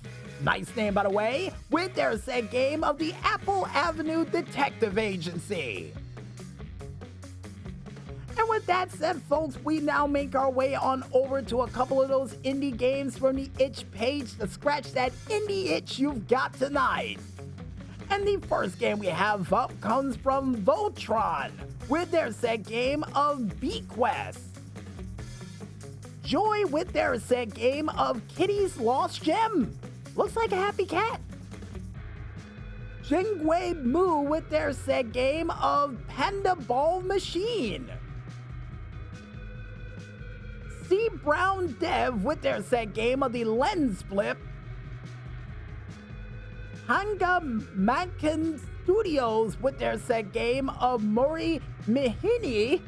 [SPEAKER 1] Nice name, by the way, with their set game of the Apple Avenue Detective Agency. And with that said, folks, we now make our way on over to a couple of those indie games from the itch page to scratch that indie itch you've got tonight. And the first game we have up comes from Voltron with their set game of Bequest. Joy with their set game of Kitty's Lost Gem. Looks like a happy cat. Jingwei Mu with their set game of Panda Ball Machine. C. Brown Dev with their set game of the Lens Flip. Hanga Mankin Studios with their set game of Mori Mihini.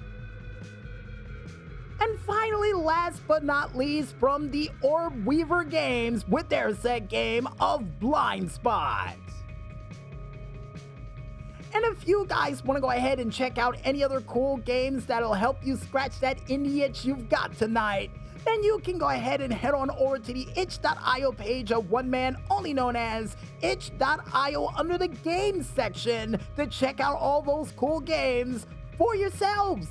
[SPEAKER 1] And finally, last but not least, from the Orb Weaver Games with their set game of Blind Spot. And if you guys want to go ahead and check out any other cool games that'll help you scratch that indie itch you've got tonight, then you can go ahead and head on over to the itch.io page of one man only known as itch.io under the games section to check out all those cool games for yourselves.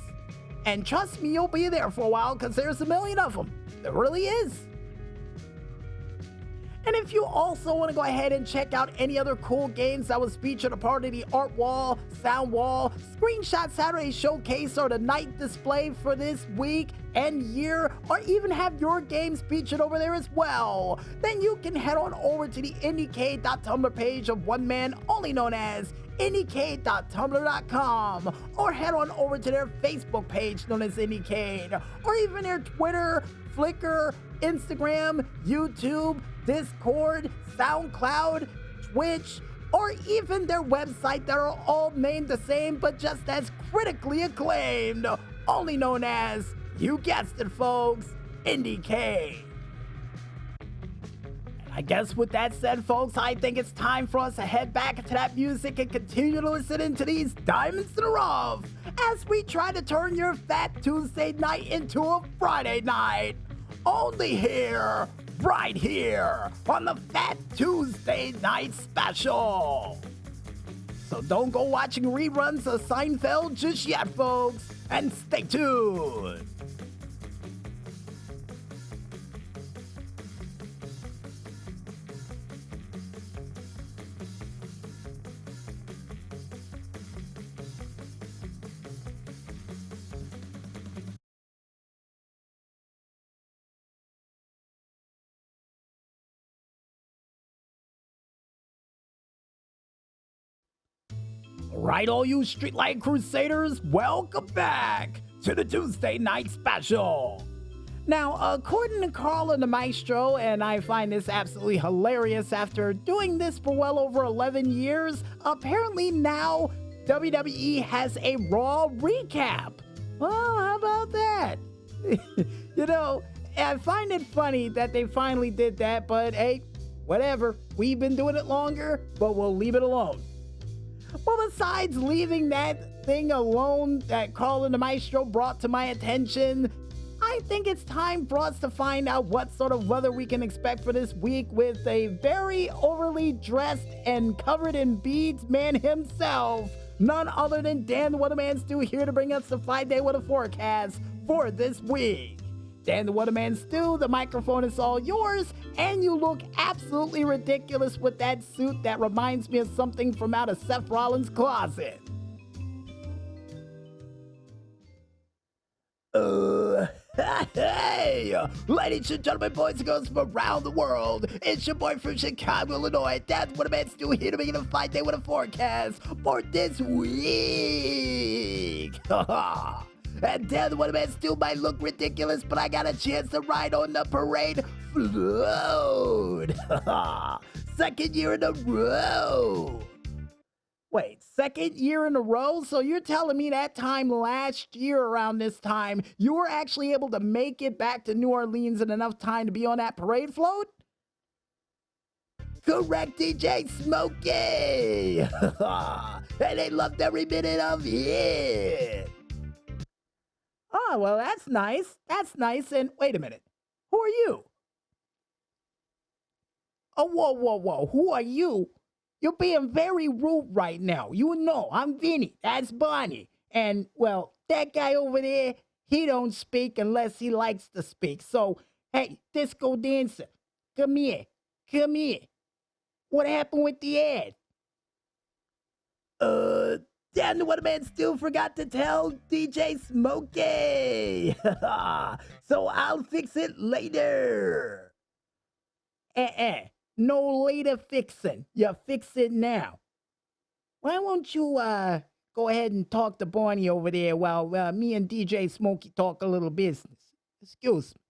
[SPEAKER 1] And trust me, you'll be there for a while because there's a million of them. There really is. And if you also want to go ahead and check out any other cool games that was featured a part of the Art Wall, Sound Wall, Screenshot Saturday Showcase, or the night display for this week and year, or even have your games featured over there as well, then you can head on over to the IndieCade.tumblr page of one man only known as IndieCade.tumblr.com, or head on over to their Facebook page known as IndieCade, or even their Twitter, Flickr, Instagram, YouTube, Discord, Soundcloud, Twitch, or even their website that are all named the same but just as critically acclaimed, only known as, you guessed it folks, IndieCade. I guess with that said, folks, I think it's time for us to head back into that music and continue to listen into these diamonds in the rough as we try to turn your Fat Tuesday night into a Friday night. Only here, right here, on the Fat Tuesday Night Special. So don't go watching reruns of Seinfeld just yet, folks, and stay tuned. Right, all you Streetlight Crusaders, welcome back to the Tuesday Night Special. Now, according to Carl and the Maestro, and I find this absolutely hilarious after doing this for well over 11 years, apparently now WWE has a Raw Recap. Well, how about that? You know, I find it funny that they finally did that, but hey, whatever. We've been doing it longer, but we'll leave it alone. Well, besides leaving that thing alone that Carl and the Maestro brought to my attention, I think it's time for us to find out what sort of weather we can expect for this week with a very overly dressed and covered in beads man himself, none other than Dan the Weatherman Stu, here to bring us the 5-day weather forecast for this week. Dan the Weatherman Stu, the microphone is all yours, and you look absolutely ridiculous with that suit that reminds me of something from out of Seth Rollins' closet. Hey, ladies and gentlemen, boys and girls from around the world, it's your boy from Chicago, Illinois, Dan the Weatherman Stu, here to make it a 5-day weather forecast for this week. And Dan the Weatherman still might look ridiculous, but I got a chance to ride on the parade float. Second year in a row. Wait, second year in a row? So you're telling me that time last year around this time, you were actually able to make it back to New Orleans in enough time to be on that parade float? Correct, DJ Smokey! And they loved every minute of it! Oh, well, that's nice. That's nice. And wait a minute. Who are you? Oh, whoa, whoa, whoa. Who are you? You're being very rude right now. You know, I'm Vinny. That's Bonnie. And, well, that guy over there, he don't speak unless he likes to speak. So, hey, disco dancer, come here. Come here. What happened with the ad? Damn, what a man still forgot to tell DJ Smokey. So I'll fix it later. No later fixing. You fix it now. Why won't you go ahead and talk to Barney over there while me and DJ Smokey talk a little business? Excuse me.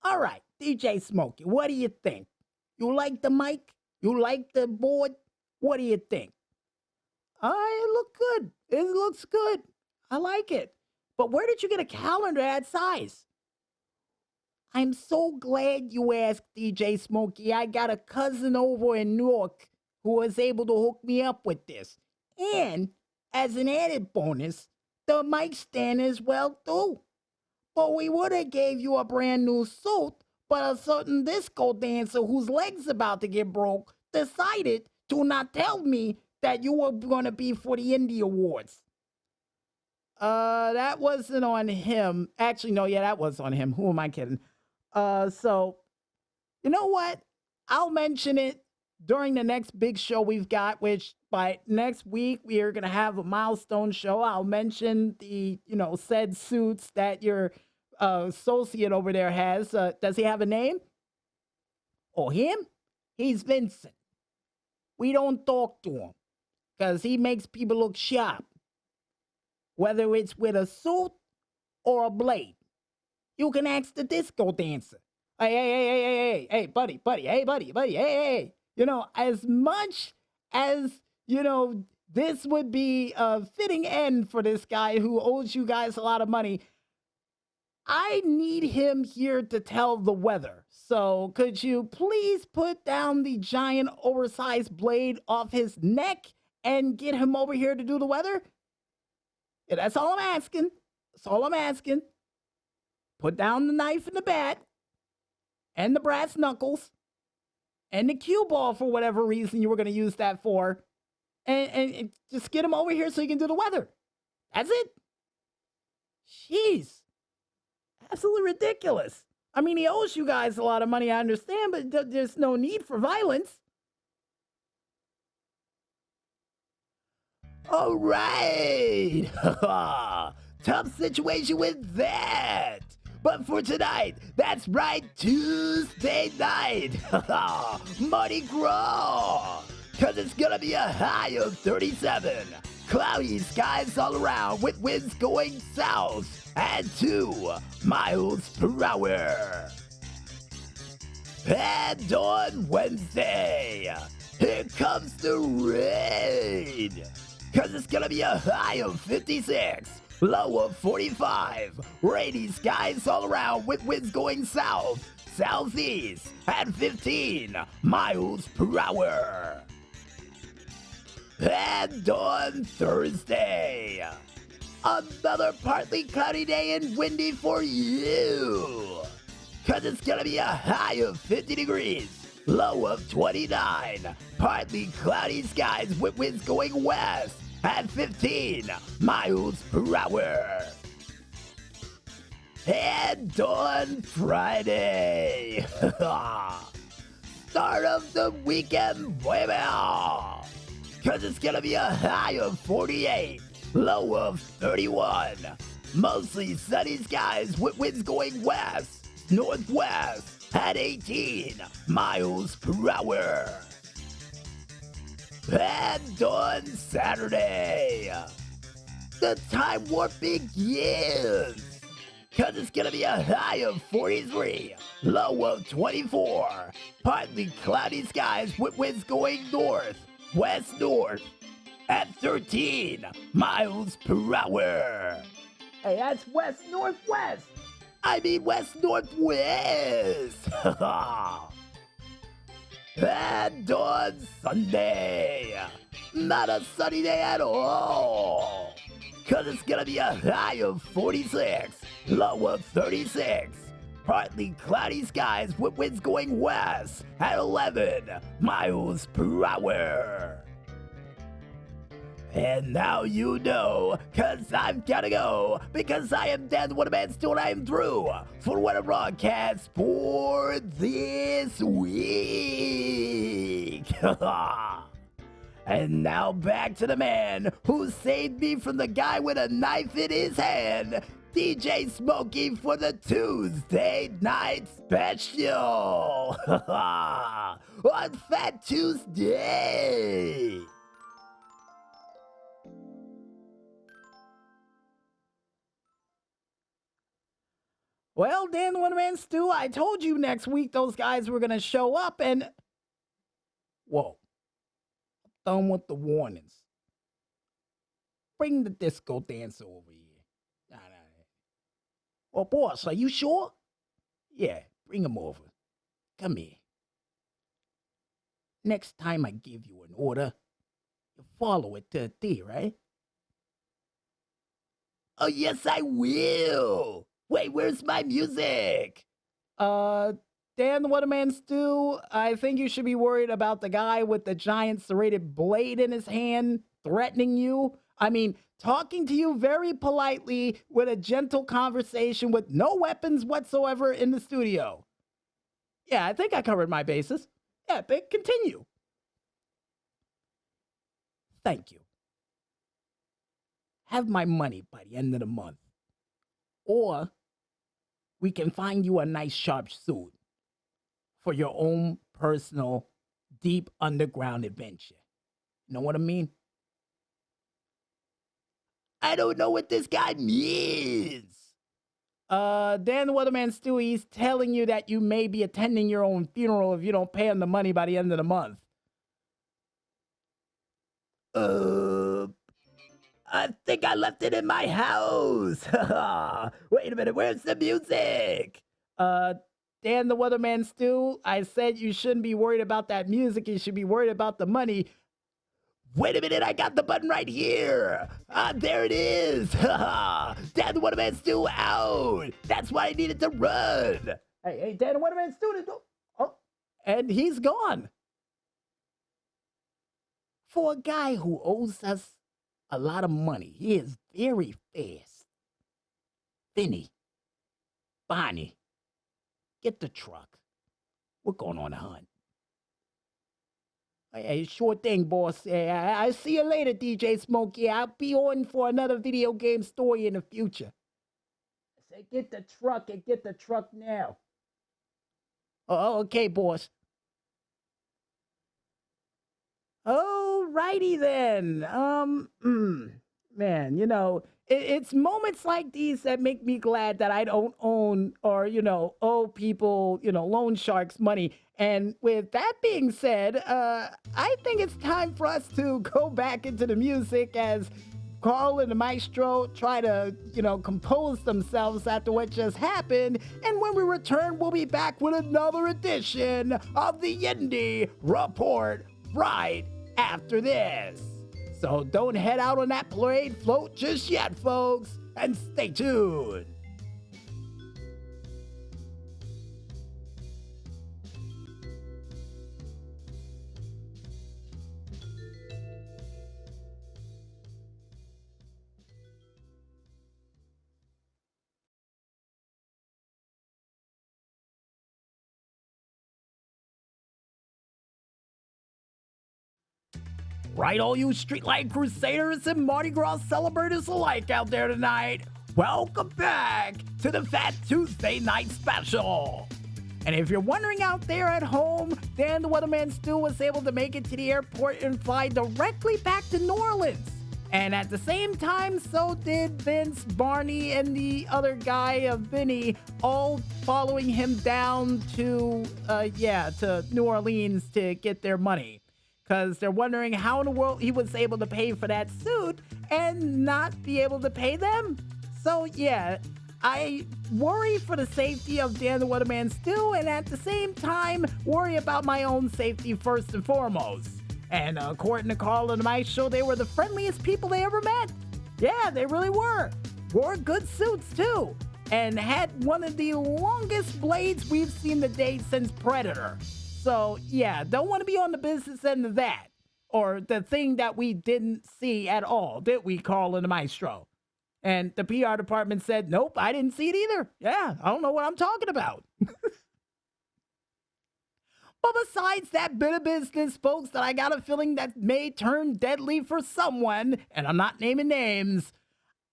[SPEAKER 1] All right, DJ Smokey, what do you think? You like the mic? You like the board? What do you think? It look good. It looks good. I like it. But where did you get a calendar that size? I'm so glad you asked, DJ Smokey. I got a cousin over in Newark who was able to hook me up with this. And as an added bonus, the mic stand as well too. But we would have gave you a brand new suit, but a certain disco dancer whose leg's about to get broke decided to not tell me that you were going to be for the Indy Awards. That wasn't on him. Actually, no, yeah, that was on him. Who am I kidding? So, you know what? I'll mention it during the next big show we've got, which by next week we are going to have a milestone show. I'll mention the, said suits that your associate over there has. Does he have a name? Oh, him? He's Vincent. We don't talk to him because he makes people look sharp, whether it's with a suit or a blade. You can ask the disco dancer. Hey, buddy, hey, buddy, hey. As much as, this would be a fitting end for this guy who owes you guys a lot of money, I need him here to tell the weather. So could you please put down the giant oversized blade off his neck and get him over here to do the weather? Yeah, that's all I'm asking. That's all I'm asking. Put down the knife and the bat and the brass knuckles and the cue ball for whatever reason you were going to use that for. And just get him over here so he can do the weather. That's it. Jeez. Absolutely ridiculous. I mean, he owes you guys a lot of money, I understand, but there's no need for violence. All right. Tough situation with that. But for tonight, that's right, Tuesday night. Mardi Gras. Because it's going to be a high of 37. Cloudy skies all around with winds going south at 2 miles per hour. And on Wednesday, here comes the rain. Because it's going to be a high of 56, low of 45. Rainy skies all around with winds going south, southeast at 15 miles per hour. And on Thursday, another partly cloudy day and windy for you. Because it's going to be a high of 50 degrees, low of 29. Partly cloudy skies with winds going west at 15 miles per hour. And on Friday, start of the weekend, baby. Because it's going to be a high of 48, low of 31. Mostly sunny skies with winds going west, northwest at 18 miles per hour. And on Saturday, the time warp begins. Because it's going to be a high of 43, low of 24. Partly cloudy skies with winds going north, west north at 13 miles per hour. Hey, that's west northwest. I mean west northwest. And on Sunday, not a sunny day at all. Cause it's gonna be a high of 46, low of 36. Partly cloudy skies with winds going west at 11 miles per hour. And now you know, cause I've gotta go, because I am Dan the Wonder Man Stu and I am through for the Weather Broadcast for this week. And now back to the man who saved me from the guy with a knife in his hand, DJ Smokey for the Tuesday Night Special on Fat Tuesday. Well, Dan the Wonderman Stu, I told you next week those guys were going to show up and... Whoa. Done with the warnings. Bring the disco dancer over here. Nah. Well, boss, are you sure? Yeah, bring him over. Come here. Next time I give you an order, you follow it to a T, right? Oh, yes, I will. Wait, where's my music? Dan the Weatherman Stu, I think you should be worried about the guy with the giant serrated blade in his hand threatening you. I mean, talking to you very politely with a gentle conversation with no weapons whatsoever in the studio. Yeah, I think I covered my bases. Yeah, but continue. Thank you. Have my money by the end of the month. Or we can find you a nice sharp suit for your own personal deep underground adventure. Know what I mean? I don't know what this guy means. Dan the Weatherman Stu, he's telling you that you may be attending your own funeral if you don't pay him the money by the end of the month. I think I left it in my house. Wait a minute, where's the music? Dan the Weatherman Stu, I said you shouldn't be worried about that music. You should be worried about the money. Wait a minute, I got the button right here. There it is. Dan the Weatherman Stu out. That's why I needed to run. Hey, Dan the Weatherman Stu. Oh, and he's gone. For a guy who owes us a lot of money, he is very fast. Vinny, Bonnie, get the truck. We're going on a hunt. Hey, sure thing, boss. I see you later, DJ Smokey. I'll be on for another video game story in the future. I said, get the truck and get the truck now. Oh, okay, boss. Alrighty then. Man, you know, it's moments like these that make me glad that I don't own or, owe people, loan sharks money. And with that being said, I think it's time for us to go back into the music as Carl and the maestro try to, compose themselves after what just happened. And when we return, we'll be back with another edition of the Indy Report right after this. So don't head out on that parade float just yet, folks, and stay tuned. Right, all you Streetlight Crusaders and Mardi Gras celebrators alike out there tonight, welcome back to the Fat Tuesday Night Special. And if you're wondering out there at home, Dan the Weatherman Stu was able to make it to the airport and fly directly back to New Orleans. And at the same time, so did Vince, Barney, and the other guy, Vinny, all following him down to New Orleans to get their money. because they're wondering how in the world he was able to pay for that suit and not be able to pay them. So yeah, I worry for the safety of Dan the Weatherman still, and at the same time, worry about my own safety first and foremost. And according to Carl and Mike's show, they were the friendliest people they ever met. Yeah, they really were. Wore good suits too, and had one of the longest blades we've seen to date since Predator. So yeah, don't want to be on the business end of that, or the thing that we didn't see at all, did we, Carl and the Maestro? And the PR department said, nope, I didn't see it either. Yeah, I don't know what I'm talking about. But besides that bit of business, folks, that I got a feeling that may turn deadly for someone, and I'm not naming names,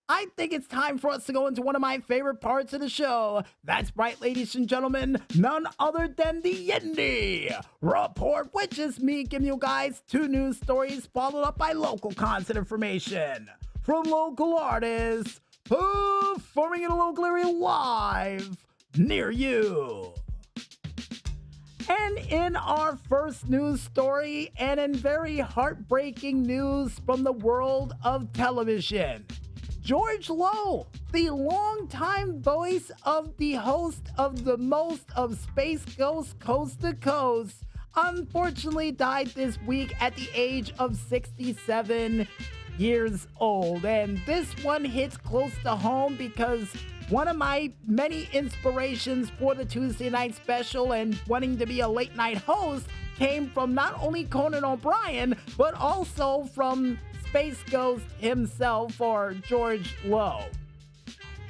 [SPEAKER 1] I think it's time for us to go into one of my favorite parts of the show. That's right, ladies and gentlemen, none other than the Indy Report, which is me giving you guys 2 news stories followed up by local concert information from local artists performing in a local area live near you. And in our first news story, and in very heartbreaking news from the world of television, George Lowe, the longtime voice of the host of the most of Space Ghost Coast to Coast, unfortunately died this week at the age of 67 years old. And this one hits close to home because one of my many inspirations for the Tuesday Night Special and wanting to be a late night host came from not only Conan O'Brien, but also from Space Ghost himself, or George Lowe.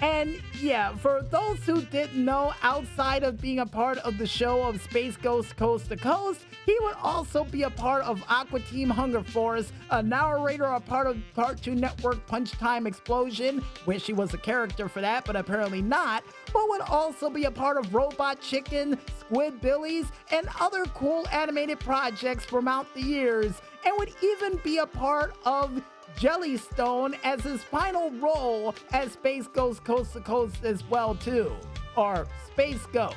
[SPEAKER 1] And yeah, for those who didn't know, outside of being a part of the show of Space Ghost Coast to Coast, he would also be a part of Aqua Team Hunger Force, a narrator, a part of Cartoon Network Punch Time Explosion. Wish he was a character for that, but apparently not. But would also be a part of Robot Chicken, Squidbillies, and other cool animated projects throughout the years, and would even be a part of Jellystone as his final role as Space Ghost Coast to Coast as well too, or Space Ghost.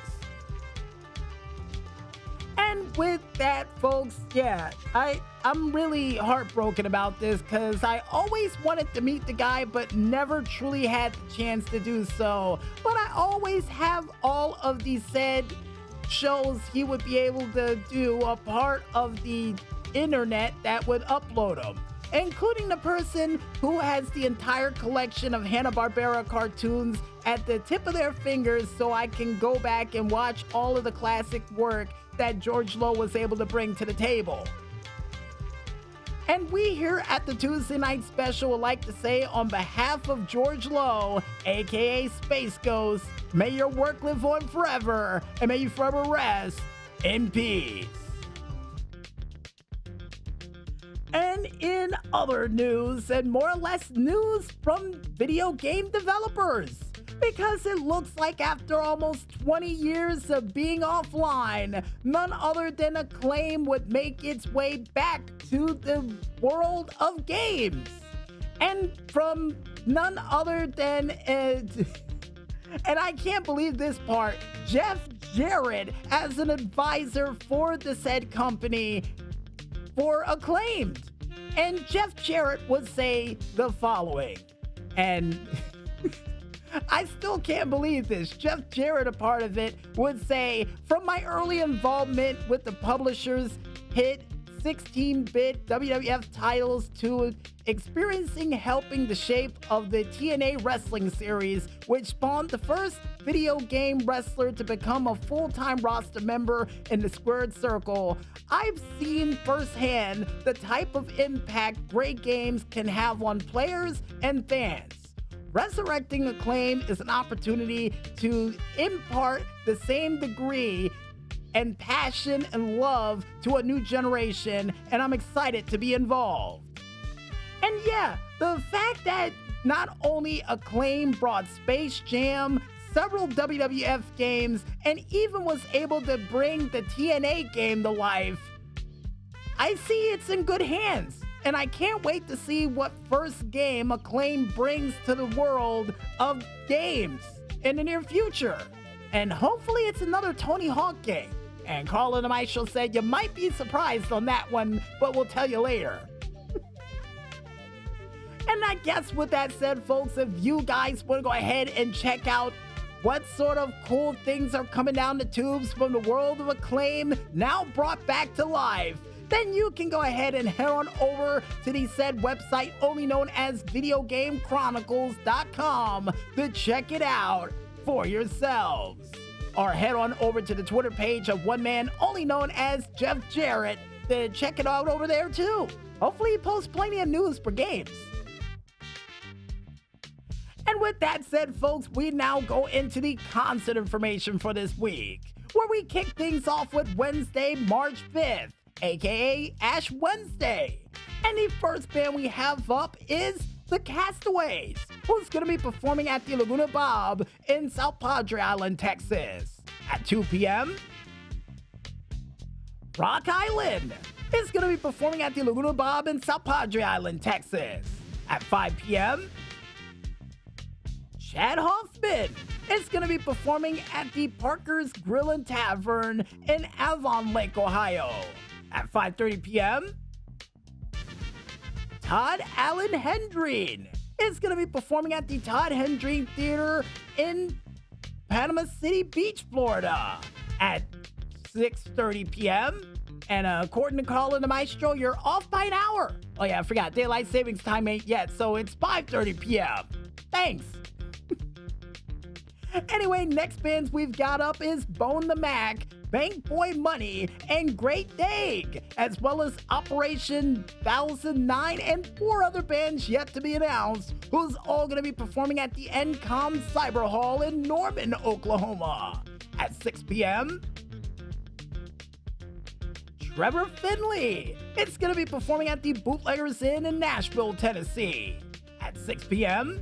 [SPEAKER 1] And with that, folks, yeah, I'm really heartbroken about this because I always wanted to meet the guy but never truly had the chance to do so. But I always have all of these said shows he would be able to do a part of the internet that would upload them, including the person who has the entire collection of Hanna-Barbera cartoons at the tip of their fingers so I can go back and watch all of the classic work that George Lowe was able to bring to the table. And we here at the Tuesday Night Special would like to say, on behalf of George Lowe, aka Space Ghost, may your work live on forever, and may you forever rest in peace. And in other news, and more or less news from video game developers, because it looks like after almost 20 years of being offline, none other than Acclaim would make its way back to the world of games. And from none other than, and I can't believe this part, Jeff Jarrett as an advisor for the said company for Acclaimed. And Jeff Jarrett would say the following, and I still can't believe this. Jeff Jarrett, a part of it, would say, from my early involvement with the publishers hit 16-bit WWF titles to experiencing helping the shape of the TNA wrestling series, which spawned the first video game wrestler to become a full-time roster member in the Squared Circle, I've seen firsthand the type of impact great games can have on players and fans. Resurrecting Acclaim is an opportunity to impart the same degree and passion and love to a new generation, and I'm excited to be involved. And yeah, the fact that not only Acclaim brought Space Jam, several WWF games, and even was able to bring the TNA game to life, I see it's in good hands. And I can't wait to see what first game Acclaim brings to the world of games in the near future. And hopefully it's another Tony Hawk game. And Carla the Maestro said you might be surprised on that one, but we'll tell you later. And I guess with that said, folks, if you guys want to go ahead and check out what sort of cool things are coming down the tubes from the World of Acclaim, now brought back to life, then you can go ahead and head on over to the said website, only known as VideoGameChronicles.com, to check it out for yourselves. Or head on over to the Twitter page of one man only known as Jeff Jarrett to check it out over there too. Hopefully he posts plenty of news for games. And with that said, folks, we now go into the concert information for this week, where we kick things off with Wednesday, March 5th, aka Ash Wednesday. And the first band we have up is the Castaways, who's going to be performing at the Laguna Bob in South Padre Island, Texas. At 2 p.m., Rock Island is going to be performing at the Laguna Bob in South Padre Island, Texas. At 5 p.m., Chad Hoffman is going to be performing at the Parker's Grill and Tavern in Avon Lake, Ohio. At 5:30 p.m., Todd Allen Hendreen is going to be performing at the Todd Hendreen Theater in Panama City Beach, Florida. At 6:30 p.m., and according to Carla the Maestro, you're off by an hour. Oh yeah, I forgot. Daylight savings time ain't yet, so it's 5:30 p.m. Thanks. Anyway, next bands we've got up is Bone the Mac, Bank Boy Money, and Great Dag, as well as Operation 1009 and 4 other bands yet to be announced, who's all going to be performing at the NCOM Cyber Hall in Norman, Oklahoma. At 6 p.m., Trevor Finley is going to be performing at the Bootleggers Inn in Nashville, Tennessee. At 6 p.m.,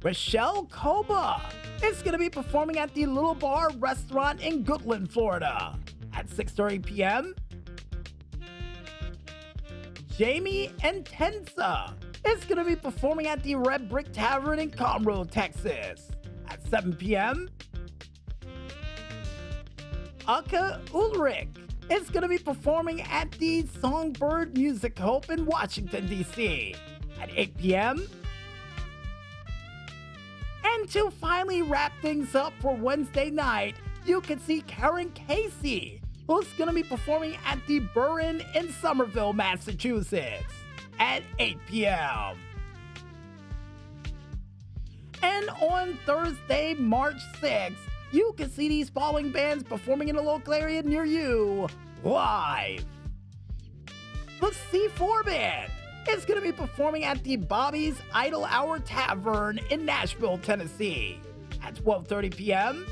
[SPEAKER 1] Rochelle Koba is going to be performing at the Little Bar Restaurant in Goodland, Florida. At 6:30 p.m., Jamie Entensa is going to be performing at the Red Brick Tavern in Conroe, Texas. At 7 p.m., Aka Ulrich is going to be performing at the Songbird Music Hope in Washington, D.C. At 8 p.m., and to finally wrap things up for Wednesday night, you can see Karen Casey, who's going to be performing at the Burren in Somerville, Massachusetts, at 8 p.m. And on Thursday, March 6th, you can see these following bands performing in a local area near you live. The C4 Band is going to be performing at the Bobby's Idle Hour Tavern in Nashville, Tennessee. At 12:30 p.m.,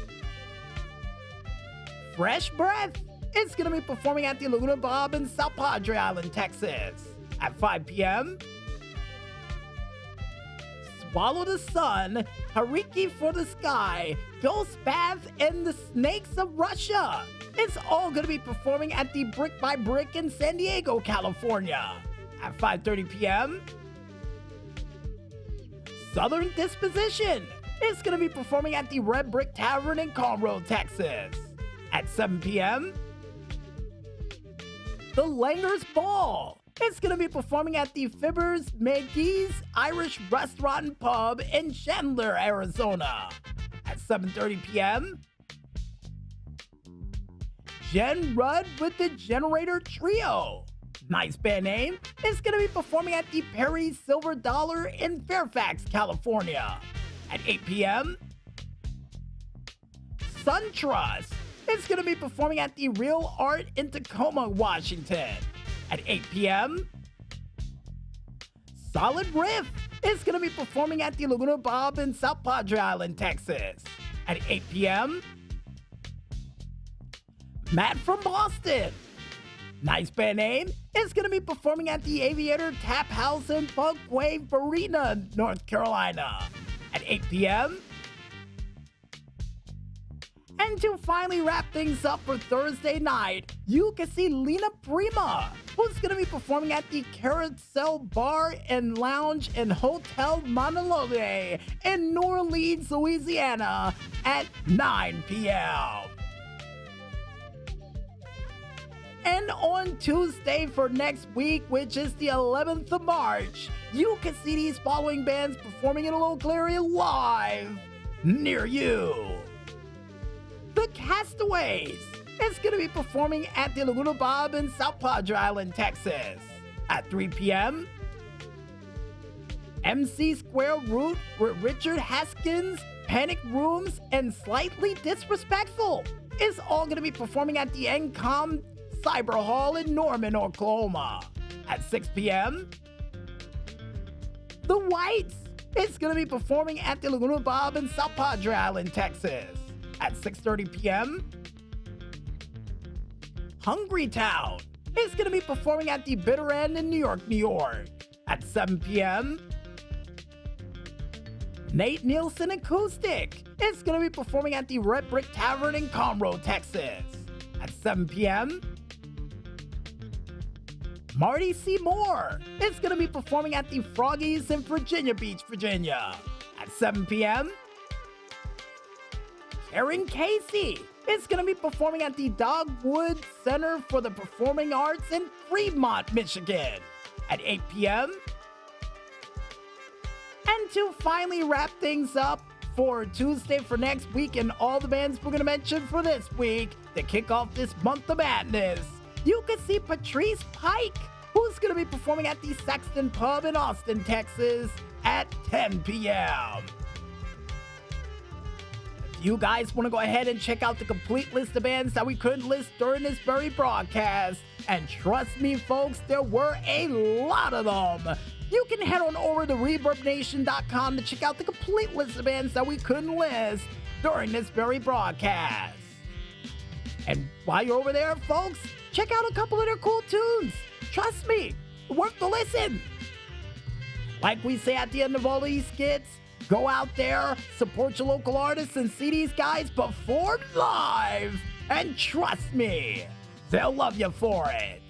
[SPEAKER 1] Fresh Breath is going to be performing at the Laguna Bob in South Padre Island, Texas. At 5 p.m., Swallow the Sun, Hariki for the Sky, Ghost Bath, and the Snakes of Russia is all going to be performing at the Brick by Brick in San Diego, California. At 5:30 p.m., Southern Disposition is going to be performing at the Red Brick Tavern in Conroe, Texas. At 7 p.m., The Langers Ball is going to be performing at the Fibbers McGee's Irish Restaurant and Pub in Chandler, Arizona. At 7:30 p.m., Jen Rudd with the Generator Trio, nice band name, is going to be performing at the Perry Silver Dollar in Fairfax, California. At 8 p.m., SunTrust is going to be performing at the Real Art in Tacoma, Washington. At 8 p.m., Solid Riff is going to be performing at the Laguna Bob in South Padre Island, Texas. At 8 p.m., Matt from Boston, nice band name, is going to be performing at the Aviator Tap House in Funkwave Arena, North Carolina. At 8 p.m., and to finally wrap things up for Thursday night, you can see Lena Prima, who's going to be performing at the Carousel Bar and Lounge and Hotel Monologue in New Orleans, Louisiana at 9 p.m. And on Tuesday for next week, which is the 11th of March, you can see these following bands performing in a local area live near you. The Castaways is going to be performing at the Laguna Bob in South Padre Island, Texas at 3 p.m. MC Square Root with Richard Haskins, Panic Rooms, and Slightly Disrespectful is all going to be performing at the NCOM Cyber Hall in Norman, Oklahoma at 6 p.m. The Whites is going to be performing at the Laguna Bob in South Padre Island, Texas at 6:30 p.m. Hungry Town is going to be performing at the Bitter End in New York, New York at 7 p.m. Nate Nielsen Acoustic is going to be performing at the Red Brick Tavern in Conroe, Texas at 7 p.m. Marty C. Moore is going to be performing at the Froggies in Virginia Beach, Virginia at 7 p.m. Karen Casey is going to be performing at the Dogwood Center for the Performing Arts in Fremont, Michigan at 8 p.m. And to finally wrap things up for Tuesday for next week and all the bands we're going to mention for this week to kick off this month of madness, you can see Patrice Pike, who's going to be performing at the Sexton Pub in Austin, Texas at 10 p.m. If you guys want to go ahead and check out the complete list of bands that we couldn't list during this very broadcast, and trust me folks, there were a lot of them, you can head on over to ReverbNation.com to check out the complete list of bands that we couldn't list during this very broadcast. And while you're over there, folks, check out a couple of their cool tunes. Trust me, worth the listen. Like we say at the end of all these skits, go out there, support your local artists, and see these guys perform live. And trust me, they'll love you for it.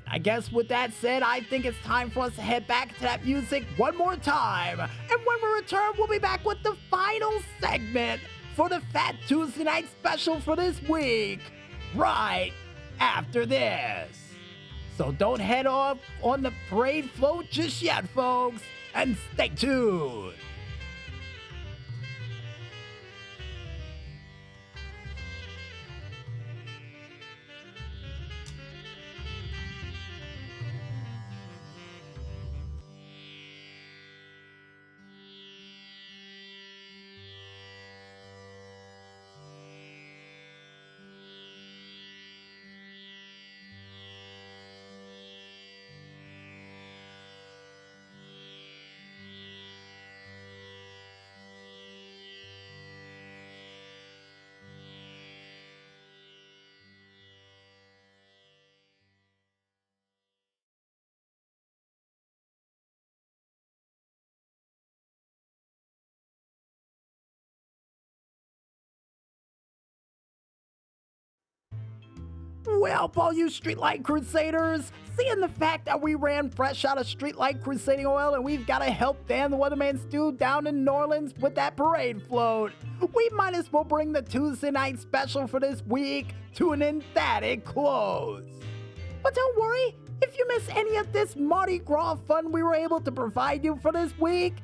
[SPEAKER 1] I guess with that said, I think it's time for us to head back to that music one more time. And when we return, we'll be back with the final segment for the Fat Tuesday Night Special for this week, right after this. So don't head off on the parade float just yet, folks, and stay tuned. Well, all you Streetlight Crusaders, seeing the fact that we ran fresh out of Streetlight Crusading oil and we've got to help Dan the Weatherman's dude down in New Orleans with that parade float, we might as well bring the Tuesday Night Special for this week to an emphatic close. But don't worry, if you miss any of this Mardi Gras fun we were able to provide you for this week,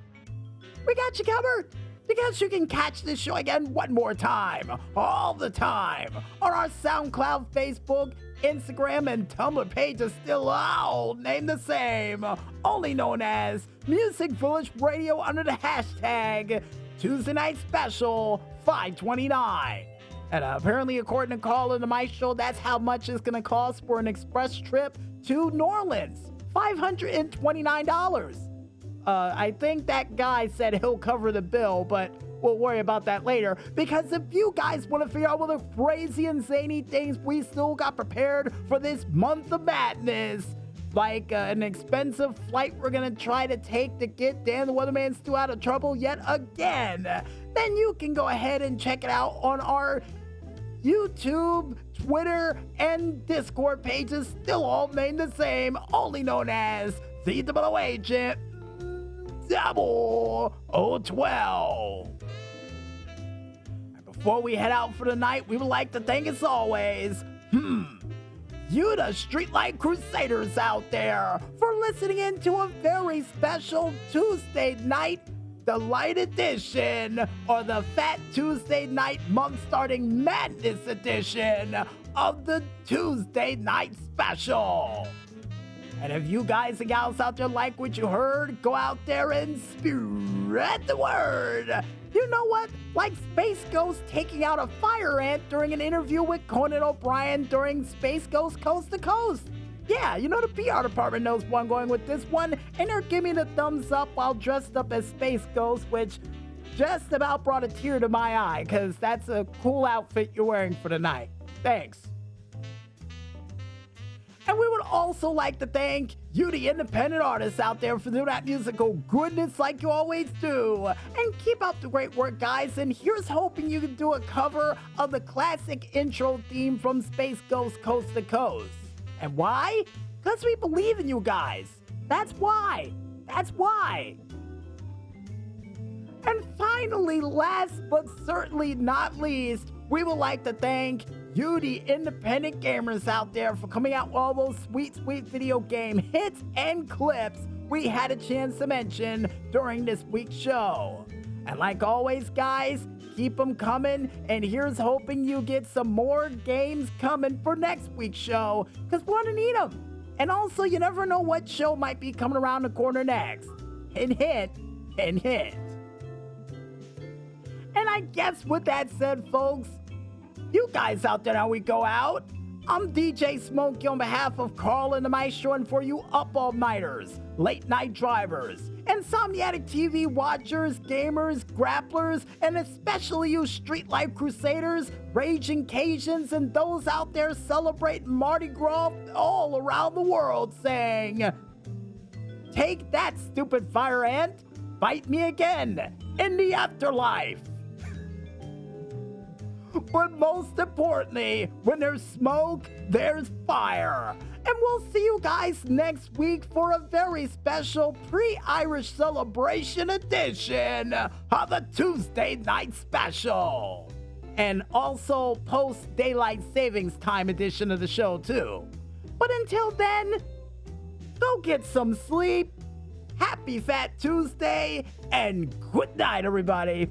[SPEAKER 1] we got you covered. Because you can catch this show again one more time, all the time, on our SoundCloud, Facebook, Instagram, and Tumblr pages still all named the same, only known as Music Village Radio under the hashtag Tuesday Night Special 529. And apparently, according to Colin and my show, that's how much it's going to cost for an express trip to New Orleans, $529. I think that guy said he'll cover the bill, but we'll worry about that later. Because if you guys want to figure out what the crazy and zany things we still got prepared for this month of madness, like an expensive flight we're going to try to take to get Dan the Weatherman Stu out of trouble yet again, then you can go ahead and check it out on our YouTube, Twitter, and Discord pages, still all named the same, only known as the Double Agent 0012. Before we head out for the night, we would like to thank, as always, You the Streetlight Crusaders out there for listening in to a very special Tuesday Night Delight Edition, or the Fat Tuesday Night Month Starting Madness Edition of the Tuesday Night Special. And if you guys and gals out there like what you heard, go out there and spread the word. You know what? Like Space Ghost taking out a fire ant during an interview with Conan O'Brien during Space Ghost Coast to Coast. Yeah, you know the PR department knows where I'm going with this one, and they're giving me the thumbs up while dressed up as Space Ghost, which just about brought a tear to my eye, because that's a cool outfit you're wearing for the night. Thanks. And we would also like to thank you, the independent artists out there, for doing that musical goodness like you always do. And keep up the great work, guys. And here's hoping you can do a cover of the classic intro theme from Space Ghost Coast to Coast. And why? Because we believe in you guys. That's why. That's why. And finally, last but certainly not least, we would like to thank you, the independent gamers out there, for coming out with all those sweet, sweet video game hits and clips we had a chance to mention during this week's show. And like always, guys, keep them coming, and here's hoping you get some more games coming for next week's show, because we're gonna need them. And also, you never know what show might be coming around the corner next. Hint, hint, hint, hint. And I guess with that said, folks, you guys out there, now we go out. I'm DJ Smokey on behalf of Carl and the Maestro, and for you up-all-nighters, late-night drivers, insomniatic TV watchers, gamers, grapplers, and especially you Streetlight Crusaders, raging Cajuns, and those out there celebrating Mardi Gras all around the world, saying, take that, stupid fire ant, bite me again in the afterlife. But most importantly, when there's smoke, there's fire. And we'll see you guys next week for a very special pre-Irish celebration edition of the Tuesday Night Special. And also post-daylight savings time edition of the show, too. But until then, go get some sleep. Happy Fat Tuesday, and good night, everybody.